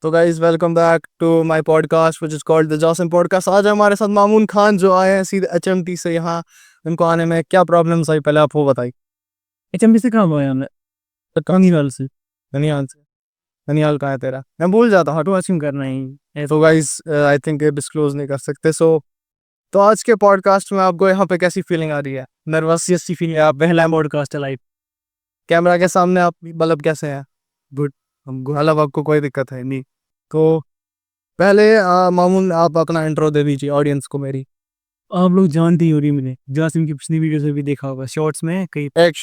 तो guys welcome back to my podcast which is called the Josim podcast. आज हमारे साथ मामून खान जो आए हैं सीधे एचएमटी से। यहाँ उनको आने में क्या प्रॉब्लम्स आई पहले आप वो बताइए। एचएमटी से कहाँ गए हमने? ननिहाल से। ननिहाल से। ननिहाल कहाँ है तेरा? मैं भूल जाता हूँ। तो असीम करना ही तो गाइज आई थिंक ये डिस्क्लोज नहीं कर सकते। तो आज के पॉडकास्ट में आपको यहाँ पे कैसी फीलिंग आ रही है? नर्वस सी फीलिंग है। आप पहला पॉडकास्ट है लाइव। कैमरा के सामने आप मतलब कैसे हैं? गुड। मतलब आपको कोई दिक्कत है नहीं? तो पहले मामून आप अपना इंट्रो दे दीजिए ऑडियंस को मेरी। आप लोग जानते ही हो रही मैंने जासिम की पिछली वीडियो से भी देखा होगा, शॉर्ट्स में कई एक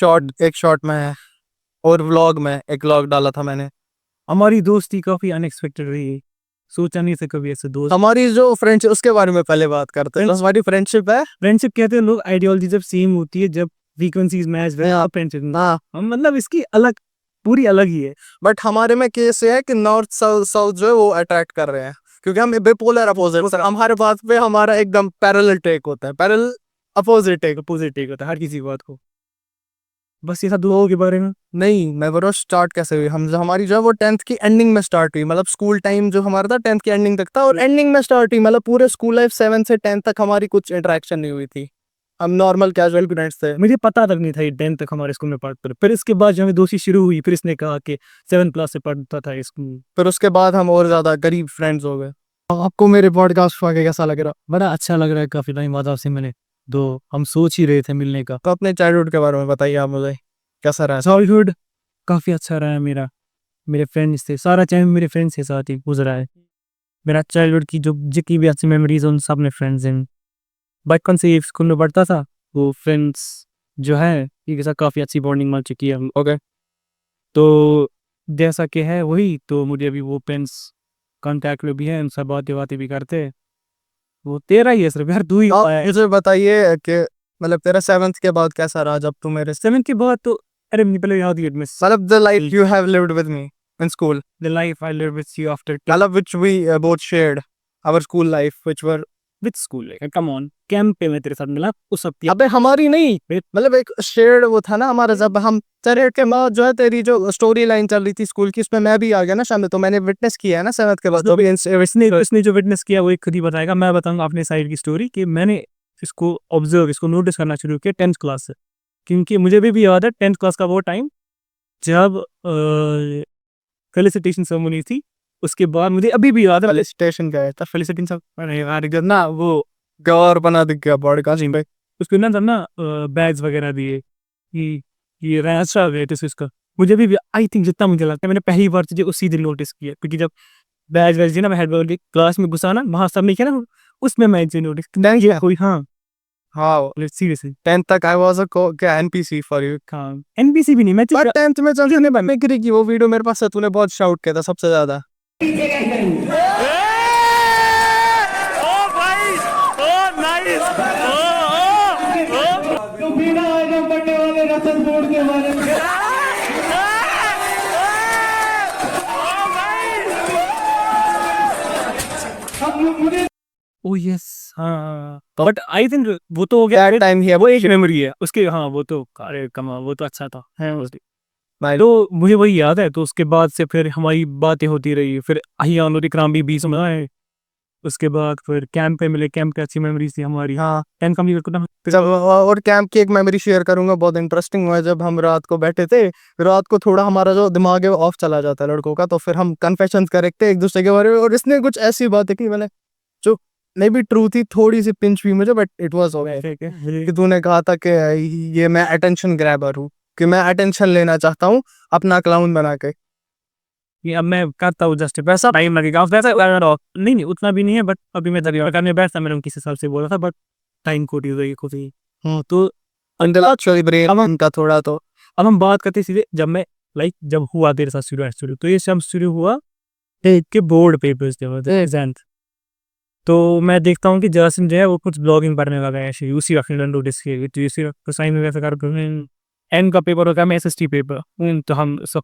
शॉट में है और व्लॉग में एक व्लॉग डाला था मैंने। हमारी दोस्ती काफी अनएक्सपेक्टेड रही है। सोचा नहीं था कभी ऐसे दोस्त। हमारी जो फ्रेंडशिप उसके बारे में पहले बात करते हैं। हमारी फ्रेंडशिप है फ्रेंडशिप कहते हैं लोग, आइडियोलॉजी जब सेम होती है, जब फ्रीक्वेंसीज मैच हाँ। फ्रेंडशिप हाँ, मतलब इसकी अलग, पूरी अलग ही है। बट हमारे में केस ये है कि नॉर्थ साउथ साउथ जो है वो अट्रैक्ट कर रहे हैं क्योंकि हम बिपोलर अपोजिट। हमारे बात पे हमारा एकदम पैरेलल टेक होता है, parallel opposite take. Opposite take होता है हर किसी की बात को। बस ये था लोगों के बारे में। नहीं, मैं बोल रहा हूँ स्टार्ट कैसे हुई। हम जो हमारी जो है वो 10th की एंडिंग में स्टार्ट हुई। मतलब स्कूल टाइम जो हमारा था 10th की एंडिंग तक था और एंडिंग में स्टार्ट हुई। मतलब पूरे स्कूल लाइफ 7 से 10 तक हमारी कुछ इंटरेक्शन नहीं हुई थी। हम नॉर्मल कैजुअल फ्रेंड्स थे। मुझे पता तक नहीं था ये 10 तक हमारे स्कूल में पढ़ते थे। फिर इसके बाद जब हमें दोस्ती शुरू हुई, फिर इसने कहा कि 7 क्लास से पढ़ता था स्कूल। फिर उसके बाद हम और ज्यादा गरीब फ्रेंड्स हो गए। आपको मेरे पॉडकास्ट आके कैसा लग रहा? बड़ा अच्छा लग रहा है, काफी टाइम बाद आपसे मैंने, दो हम सोच ही रहे थे मिलने का। तो अपने चाइल्डहुड के बारे में बताइए आप मुझे, कैसा रहा? चाइल्डहुड काफी अच्छा रहा है मेरा। मेरे फ्रेंड्स थे, सारा टाइम मेरे फ्रेंड्स के साथ ही गुजरा है। मेरा चाइल्डहुड की जो जितनी भी अच्छी मेमोरीज उन सब में फ्रेंड्स हैं। बचपन से ये स्कूल में पढ़ता था, वो फ्रेंड्स जो है ये के साथ काफी अच्छी बॉन्डिंग बन चुकी है। ओके। तो जैसा कि है वही, तो मुझे अभी वो फ्रेंड्स कांटेक्ट में भी है, उनसे बातें बातें भी करते हैं। वो तेरा ही है सिर्फ यार, तू ही आप पाया है। मुझे बताइए कि मतलब तेरा 7th के बाद कैसा रहा जब तू मेरे 7 के बाद तो, अरे मुझे पहले याद ही मिस मतलब the life you have lived with me in school, the life I live with you after मतलब which we both shared our school life which were. With school. Come on, camp पे मैं तेरे साथ मिला उस सब की। अबे हमारी नहीं, मतलब एक शेयर्ड वो था ना हमारा। जब हम तेरे के बाद जो है तेरी जो स्टोरी लाइन चल रही थी स्कूल की उसमें मैं भी आ गया ना शामिल, तो मैंने विटनेस किया है ना 7th के बाद। तो भी इसने जो विटनेस किया वो एक खुद ही बताएगा। मैं बताऊंगा अपने साइड की स्टोरी कि मैंने इसको ऑब्जर्व, इसको नोटिस करना शुरू किया 10th क्लास से। क्योंकि मुझे भी याद है 10th क्लास का वो टाइम जब फेलिसिटेशन सेरेमनी थी। उसके बाद मुझे अभी भी याद है स्टेशन गए था फेलिसिटेशन ना, वो गौर बना दिख गया पॉडकास्ट पे। उसको ना तब ना बैग्स वगैरह दिए कि ये अच्छा गए थे इसका। मुझे भी आई थिंक जितना मुझे लगता है मैंने पहली बार तुझे उसी दिन नोटिस किया, क्योंकि जब बैच वैच ना मैं हेड वाली क्लास में घुसा ना, वहाँ सब नहीं किया ना, उसमें मैं नोटिस नहीं किया कोई। हाँ हाँ, सीरियसली 10th तक I was a NPC for you. हाँ, एनपीसी भी नहीं मैं बट 10th में चल तूने मिमिक्री की वो वीडियो मेरे पास है, तूने बहुत शाउट किया था सबसे ज्यादा। तो बिना आइटम पढ़ने वाले रसद बोर्ड के बारे में मुझे ओ यस हाँ। बट आई थिंक वो तो हो गया टाइम ही है वो एक मेमोरी है उसके। हाँ वो तो, अरे कमा वो तो अच्छा था है उसकी। भाई। तो मुझे वही याद है। तो उसके बाद से फिर हमारी बातें होती रही, फिर अहियान और इकराम भी बीच में आए। उसके बाद फिर कैंप पे मिले, कैंप पे अच्छी मेमोरीज थी हमारी। हाँ, 10 कंप्लीट करना फिर जब और कैंप की एक मेमोरी शेयर करूंगा बहुत इंटरेस्टिंग हुआ। जब हम रात को बैठे थे, रात को थोड़ा हमारा जो दिमाग है वो ऑफ चला जाता है लड़कों का, तो फिर हम कन्फेशंस करते एक दूसरे के बारे में और इसने कुछ ऐसी बातें की मैंने जो मे बी ट्रू थी, थोड़ी सी पिंच हुई मुझे, बट इट वाज ओके। कि तूने कहा था कि ये मैं अटेंशन ग्रैबर हूँ, कि मैं अटेंशन लेना चाहता हूँ अपना क्लाउन बना के। कि अब मैं करता हूँ जस्ट वैसा टाइम लगेगा वैसा नहीं नहीं उतना भी नहीं है। बट अभी मैं तरीका करने बैठता, मैंने किस हिसाब से बोला था, बट टाइम खोटी हो गई खुद ही। तो इंटेलेक्चुअल ब्रेन का थोड़ा तो। अब हम बात करते सीधे, जब मैं लाइक जब हुआ तेरे साथ शुरू, तो ये सब शुरू हुआ के बोर्ड पेपर्स थे एग्जाम। तो मैं देखता हूँ कि जासिम जो है वो कुछ ब्लॉगिंग पढ़ने लगा है ऐसे उसी वक्त नोटिस किए। तो इसी वक्त साइन वगैरह कर एन का पेपर होता है, मैं एसएसटी पेपर। तो हम सब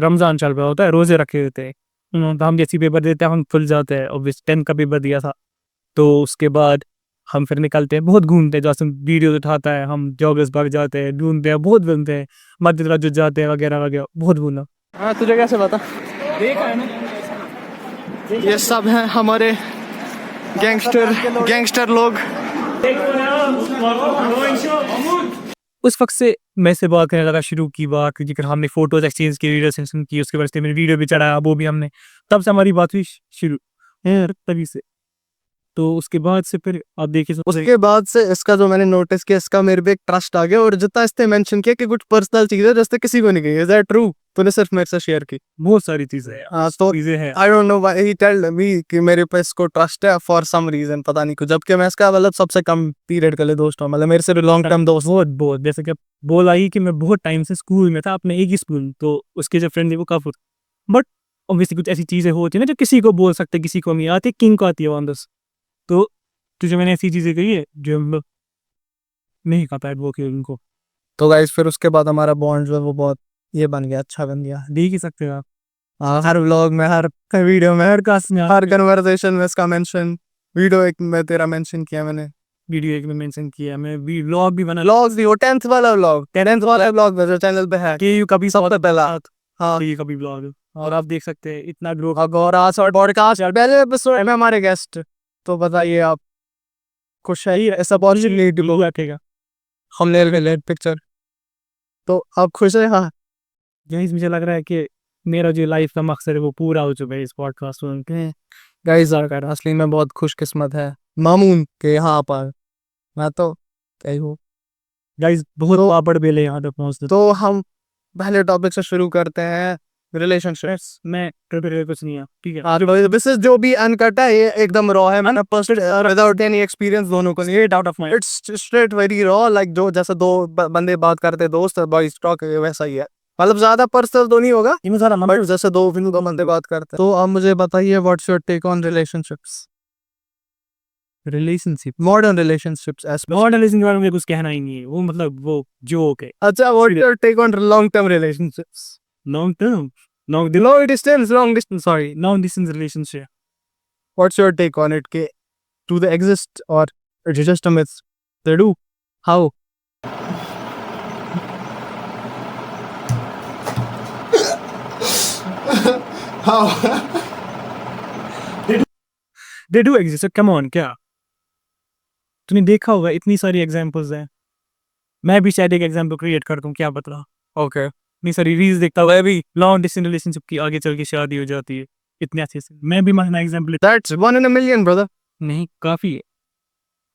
रमजान चल रहा होता है, रोजे रखे होते हैं। तो हम जैसी पेपर देते हैं हम खुल जाते हैं। और 10 का पेपर दिया था, तो उसके बाद हम फिर निकलते हैं, बहुत घूमते हैं। जासिम वीडियो उठाता है, हम जॉगर्स भाग जाते हैं, ढूंढते हैं, बहुत घूमते हैं, मध्य तराजुद जाते हैं वगैरह वगैरह, बहुत घूमना। हाँ, तुझे कैसे पता? देखा है ना। ये सब हैं हमारे गैंगस्टर लोग। उस वक्त से मैं से बात करने लगा, शुरू की बात, क्योंकि फिर हमने फोटोज एक्सचेंज की, वीडियो सेशन की, उसके बाद से मैंने वीडियो भी चढ़ाया, वो भी हमने, तब से हमारी बात हुई शुरू यार तभी से। तो उसके बाद से फिर आप देखिए उसके बाद से इसका जो मैंने नोटिस किया, इसका मेरे पे एक ट्रस्ट आ गया, और जितना इसने मेंशन किया कि कुछ पर्सनल चीजें जिससे किसी को नहीं कही, इज दैट ट्रू? तूने सिर्फ मेरे से शेयर की। बहुत सारी चीजें हैं, हाँ, तो चीजें हैं। I don't know why he telled me कि मेरे पे इसको ट्रस्ट है फॉर सम रीजन, पता नहीं कुछ, जबकि मैं इसका मतलब सबसे कम पीरियड के लिए दोस्त हूँ, मतलब मेरे से लॉन्ग टर्म दोस्त। बहुत जैसे कि बोला ही कि मैं बहुत टाइम से स्कूल में था, अपने एक ही स्कूल, तो उसके जो फ्रेंड थे वो काफी, बट ऑब्वियसली कुछ ऐसी चीजें होती है ना जो किसी को बोल सकते, किसी को नहीं आती, किंग को आती है अंदर से। तो तुझे मैंने ऐसी चीजें कही है जो हम लोग नहीं कहता है वो कि उनको तो गाइस फिर उसके बाद हमारा बॉन्ड जो है वो बहुत ये बन गया, अच्छा बन गया। देख ही सकते हो आप। हाँ, हर व्लॉग में, हर वीडियो में, हर कास्ट में हर कन्वर्सेशन में इसका मेंशन, वीडियो एक में तेरा मेंशन किया मैंने, वीडियो एक में मेंशन किया, मैं व्लॉग भी बना व्लॉग्स भी, वो 10th वाला व्लॉग, 10th वाला व्लॉग जो चैनल पे है, कि कभी सबसे पहला। हाँ, ये कभी व्लॉग, और आप देख सकते हैं इतना ग्रो। और आज और पॉडकास्ट पहले एपिसोड में हमारे गेस्ट, तो बताइए आप खुश है ही ऐसा पॉजिटिव लोग रखेगा हमने लेट पिक्चर, तो आप खुश है? हाँ यही मुझे लग रहा है कि मेरा जो लाइफ का मकसद है वो पूरा हो चुका है इस पॉडकास्ट में। गाइस, असली में बहुत खुशकिस्मत है मामून के यहाँ पर, मैं तो क्या ही हूँ। गाइस बहुत पापड़ बेले यहाँ तक पहुँचते, तो हम पहले टॉपिक से शुरू करते हैं, रिलेशनशिप्स। मैं प्रिपेयर कुछ नहीं है, ठीक है। दिस इज जो भी अनकट है, ये एकदम रॉ है, मैंने पर्सनल विदाउट एनी एक्सपीरियंस दोनों को नहीं, out of mind, it's straight very raw, like जो जैसे दो बंदे बात करते दोस्त, बॉयज टॉक, वैसा ही है, मतलब ज्यादा पर्सनल तो नहीं होगा, बट जैसे दो बंदे बात करते हैं। तो आप मुझे बताइए, what's your take on relationships, relationship, modern relationships modern relationship के बारे में कुछ कहना ही नहीं है, वो मतलब वो जोक है। अच्छा, what's your take on long term relationships, long term, long long distance, sorry, long distance relationship, what's your take on it? Do they exist or it's just a myth? They do. How? They do exist, come on. क्या तूने देखा होगा, इतनी सारी examples हैं, मैं भी शायद एक एग्जांपल क्रिएट कर दूं, क्या पता। Okay. इतनी सारी रील्स देखता हुआ भी लॉन्ग डिस्टेंस रिलेशनशिप की आगे चल के शादी हो जाती है इतने अच्छे से। मैं भी माना example That's 1 in a million, brother. नहीं, काफी है।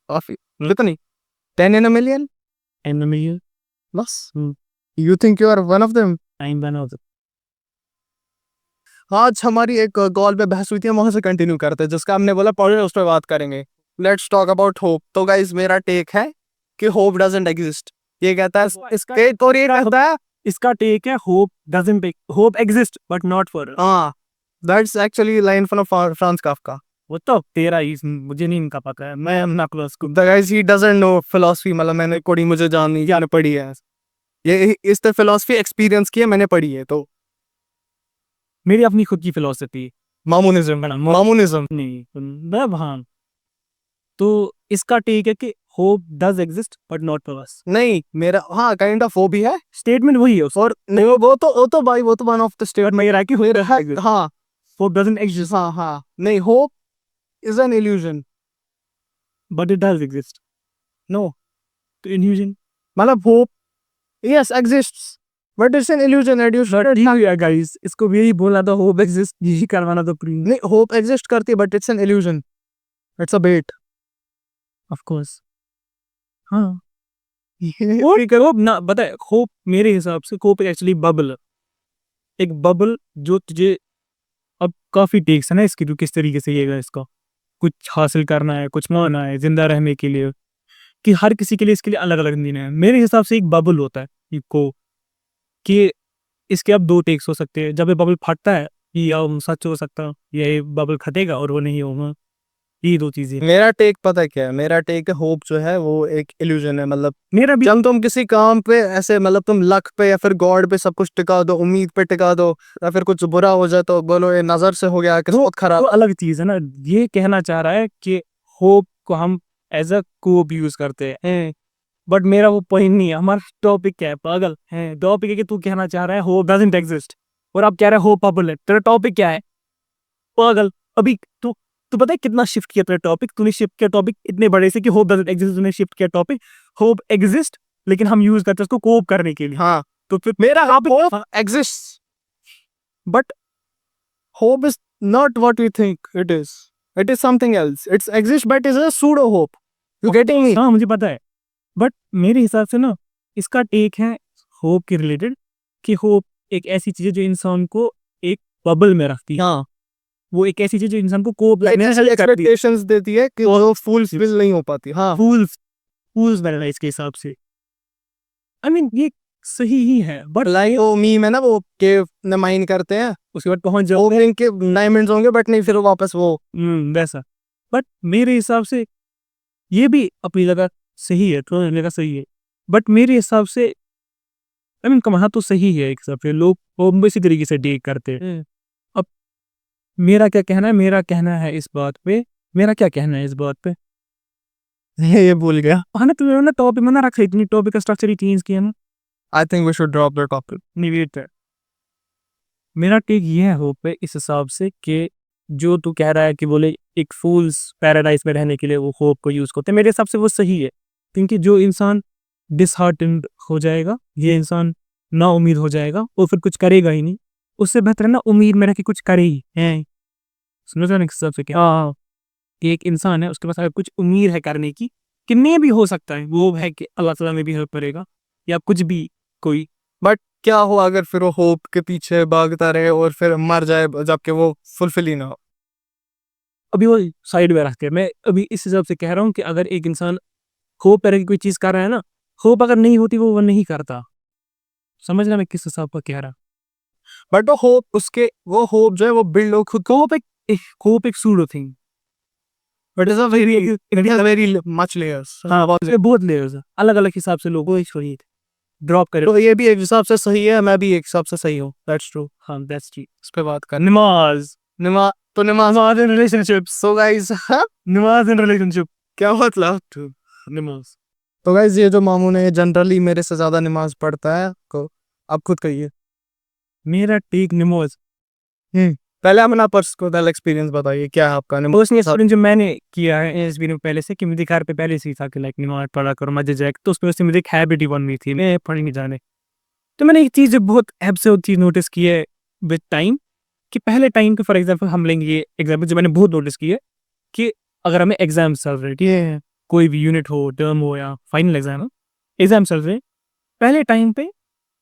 Coffee. Litany. 10 in a million? And में Plus. You think you are one of them? Time बना होता। आज हमारी एक कॉल पे बहस हुई थी, हम वहां से कंटिन्यू करते हैं, जिसका हमने बोला पढ़े उस पर बात करेंगे। Let's talk about hope. तो गाइस, मेरा टेक है कि होप डजंट एग्जिस्ट। ये कहता है इसके तो ये कहता है, इसका टेक है hope doesn't, hope exist but not for. हाँ, that's actually line from Franz Kafka. वो तो तेरा ही, मुझे नहीं इनका पता है, मैं अपना क्लास को। The guys, he doesn't know philosophy, मतलब मैंने कोई मुझे जाननी जाने पड़ी है, ये इस तरह फिलोसफी एक्सपीरियंस की है, मैंने पढ़ी है। तो मेरी अपनी खुद की फिलोसफी, मामूनिज्म नहीं मतलब, हाँ। तो इसका टेक है कि hope does exist but not for us. नहीं, मेरा हाँ काइंड ऑफ वो भी है, स्टेटमेंट वही है, और नहीं वो तो भाई वो तो वन ऑफ द स्टेट मैं ये रहा कि हाँ, होप डजंट एग्जिस्ट हाँ नहीं, hope is an illusion, but it does exist. No, तो इल्यूजन मतलब hope yes exists but it's an illusion. Guys, इसको भी यही बोला था, होप एग्जिस्ट, यही करवाना तो प्री। नहीं, होप एग्जिस्ट करती है but it's an illusion, it's a bet. Of course, हाँ। होप ना, पता है, होप मेरे हिसाब से होप एक्चुअली बबल है, एक बबल जो तुझे, अब काफी टेक्स है ना इसकी, तो किस तरीके से ये इसका कुछ हासिल करना है, कुछ माना है जिंदा रहने के लिए, कि हर किसी के लिए इसके लिए अलग अलग दिन है। मेरे हिसाब से एक बबल होता है को, कि इसके अब दो टेक्स हो सकते हैं। जब ये बबल फटता है, या सच हो सकता है, या ये बबल फटेगा और वो नहीं होगा, ये दो चीजें। मेरा टेक पता है क्या है? मेरा टेक है होप जो है वो एक इल्यूजन है, मतलब मेरा भी जब तुम किसी काम पे ऐसे, मतलब तुम लक पे या फिर गॉड पे सब कुछ टिका दो, उम्मीद पे टिका दो, या फिर कुछ बुरा हो जाए तो बोलो ये नजर से हो गया, किस्मत खराब। तो अलग चीज है ना, ये कहना चाह रहा है कि होप को हम एज अ कोप यूज करते हैं, बट मेरा वो पॉइंट नहीं है। हमारा टॉपिक क्या है, पागल है? टॉपिक है कि तू कहना चाह रहा है होप डजंट एग्जिस्ट, और आप कह रहे हो होप बबल है। तेरा टॉपिक क्या है, पागल? अभी तू पता है कितना शिफ्ट किया तेरा टॉपिक, तूने शिफ्ट किया टॉपिक इतने बड़े से कि होप डजंट एग्जिस्ट, तूने शिफ्ट किया टॉपिक होप एग्जिस्ट, लेकिन हम यूज करते हैं उसको कोप करने के लिए। हाँ, तो फिर मेरा topic- hope exists, but hope is not what we think it is. It is something else. It exists, but it is a pseudo hope. You getting me? हाँ मुझे पता है, बट मेरे हिसाब से ना इसका टेक है होप के रिलेटेड कि होप एक ऐसी चीज है जो इंसान को एक बबल में रखती है। हाँ, वो एक ऐसी चीज जो इंसान को कोप एक्सपेक्टेशंस देती है कि वो फुलफिल नहीं हो पाती। हाँ, फूल्स बनना इसके हिसाब से। आई मीन ये सही ही है, बट लाइक वो मीम है ना, वो केव में माइन करते हैं, उसके बाद पहुंच जाओ वो इनके डायमंड्स होंगे बट नहीं, फिर वापस वो वैसा। बट मेरे हिसाब से ये भी अपनी जगह सही है, थोड़ा जगह सही है, बट मेरे हिसाब से आई मीन कमाना तो सही है एक हिसाब से, लोग वो इसी तरीके से टेक करते हैं। अब मेरा क्या कहना है, मेरा क्या कहना है इस बात पे ये भूल गया। हाँ ना, तुम्हें ना टॉपिक में ना रखा, इतनी टॉपिक का स्ट्रक्चर ही चेंज किया ना। I think we should drop the topic. नहीं वेट है, मेरा टेक ये है होप पे इस हिसाब से कि जो तू कह रहा है कि बोले एक फूल्स पैराडाइज में रहने के लिए वो होप को यूज करते हैं, मेरे हिसाब से वो सही है, क्योंकि जो इंसान डिसहार्टेंड हो जाएगा, ये इंसान ना उम्मीद हो जाएगा, वो फिर कुछ करेगा ही नहीं। उससे बेहतर है ना उम्मीद में रह के कुछ करे ही है। समझ रहे हिसाब से क्या कि एक इंसान है, उसके पास अगर कुछ उम्मीद है करने की, कितने भी हो सकता है, वो है कि अल्लाह ताला में भी हेल्प करेगा या कुछ भी कोई। बट क्या हो अगर फिर वो होप के पीछे भागता रहे और फिर मर जाए जबकि वो फुलफिल ही ना हो? अभी वो साइड में रख के मैं अभी इस हिसाब से कह रहा हूँ कि अगर एक इंसान होप पर कोई चीज कर रहा है ना, होप अगर नहीं होती वो नहीं करता। समझना मैं किस हिसाब का कह रहा। बट वो होप उसके वो होप जो है वो बिल्ड हो खुद को। होप एक pseudo thing, but is a very much layers. हाँ बहुत लेयर्स है, अलग अलग हिसाब से लोगों को ड्रॉप करे। तो ये भी एक हिसाब से सही है, मैं भी एक हिसाब से सही हूँ। That's true. हाँ दैट्स ट्रू। इस पे बात कर नमाज नमाज इन रिलेशनशिप, सो गाइस, नमाज इन रिलेशनशिप, क्या मतलब? नमाज। तो गाइस ये जो मामू ने जनरली मेरे से ज्यादा नमाज पढ़ता है, को आप खुद कहिए। मेरा टेक नमाज, पहले अपना पर्सनल एक्सपीरियंस बताइए, क्या है आपका पर्सनल एक्सपीरियंस जो मैंने किया है इस वीडियो पहले से, कि मेरे घर पे पहले से ही था कि लाइक नमाज पढ़ा करो मस्जिद जाए, तो उसकी वजह से मुझे एक हैबिट ही बन गई थी, मैं पढ़ नहीं जाने। तो मैंने एक चीज़ बहुत एब्सर्ड चीज़ नोटिस की है विद टाइम, कि पहले टाइम के फॉर एग्जाम्पल हम लेंगे ये एग्जाम्पल जो मैंने बहुत नोटिस की है, कि अगर हमें एग्जाम चल रहे हैं, कोई भी यूनिट हो, टर्म हो या फाइनल एग्जाम हो, एग्जाम चल रहे, पहले टाइम पे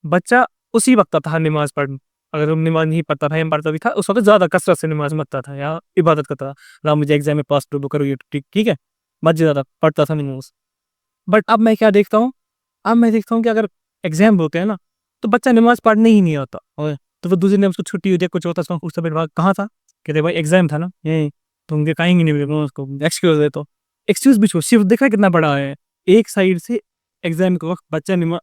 बच्चा उसी वक्त था नमाज पढ़ने। अगर हम नमाज नहीं पढ़ता था या पढ़ता भी था, उस वक्त ज़्यादा कसरत से नमाज मरता था या इबादत करता था, राम मुझे एग्जाम में पास करो, ये ठीक है, मत ज़्यादा पढ़ता था नमाज। बट अब मैं क्या देखता हूँ, अब मैं देखता हूँ कि अगर एग्जाम होते हैं ना, तो बच्चा नमाज पढ़ने ही नहीं आता, तो वो दूसरे दिन उसको छुट्टी होती है, कुछ होता है, उसका फिर कहाँ था, कहते भाई एग्जाम था ना, ये तो उनके कहेंगे नहीं उसको एक्सक्यूज दे, तो एक्सक्यूज भी छोड़, सिर्फ देखा कितना बड़ा है। एक साइड से एग्जाम के वक्त बच्चा नमाज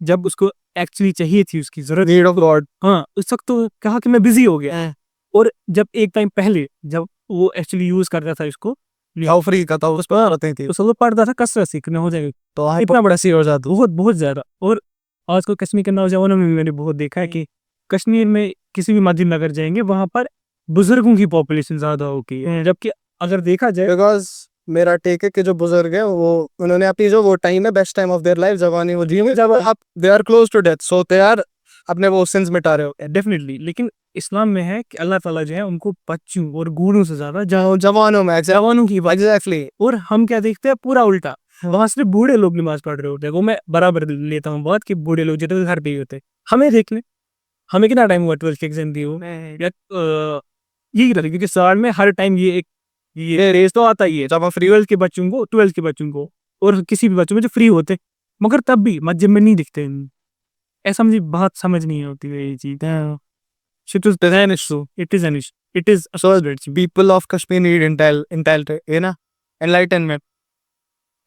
जब उसको एक्चुअली चाहिए थी, उसकी जरूरत, नीड ऑफ गॉड, हाँ उस वक्त तो कहा कि मैं बिजी हो गया। और जब एक टाइम पहले जब वो एक्चुअली यूज करता था इसको, हाउ फ्री का था, उस पर आते थे, तो सब पढ़ता था कसरत सीखने हो जाएगा, तो इतना बड़ा सी हो जाता, बहुत ज्यादा। और आजकल कश्मीर के नौजवानों में भी मैंने बहुत देखा है कि कश्मीर में किसी भी मस्जिद नगर जाएंगे, वहां पर बुजुर्गों की पॉपुलेशन ज्यादा होती है, जबकि अगर देखा जाए, बिकॉज मेरा टेक है कि जो बुजुर्ग है वो उन्होंने अपनी जो वो टाइम है best time of their life जवानी वो जी, जब आप they are close to death, so they are अपने वो सिंस मिटा रहे हो। डेफिनेटली। लेकिन इस्लाम में है कि अल्लाह ताला जो है उनको बच्चों और बूढ़ों से ज्यादा जवानों में जवानों की बात। एग्जैक्टली। और हम क्या देखते हैं, पूरा उल्टा, वहां सिर्फ बूढ़े लोग नमाज पढ़ रहे होते हैं। वो मैं बराबर लेता हूँ बात कि बूढ़े लोग जितने घर पे ही होते हैं। हमें देख ले, हमें कितना टाइम हुआ 12th के एग्जाम दिए हो, यही रहता है, क्योंकि साल में हर टाइम ये रेस तो आता ही है, जब फ्री 12th के बच्चों को और किसी भी बच्चों में जो फ्री होते, मगर तब भी मस्जिद में नहीं दिखते। ऐसा मुझे बात समझ नहीं होती है ये चीज। It is an issue. It is an issue. It is So people of Kashmir need you know, enlightenment.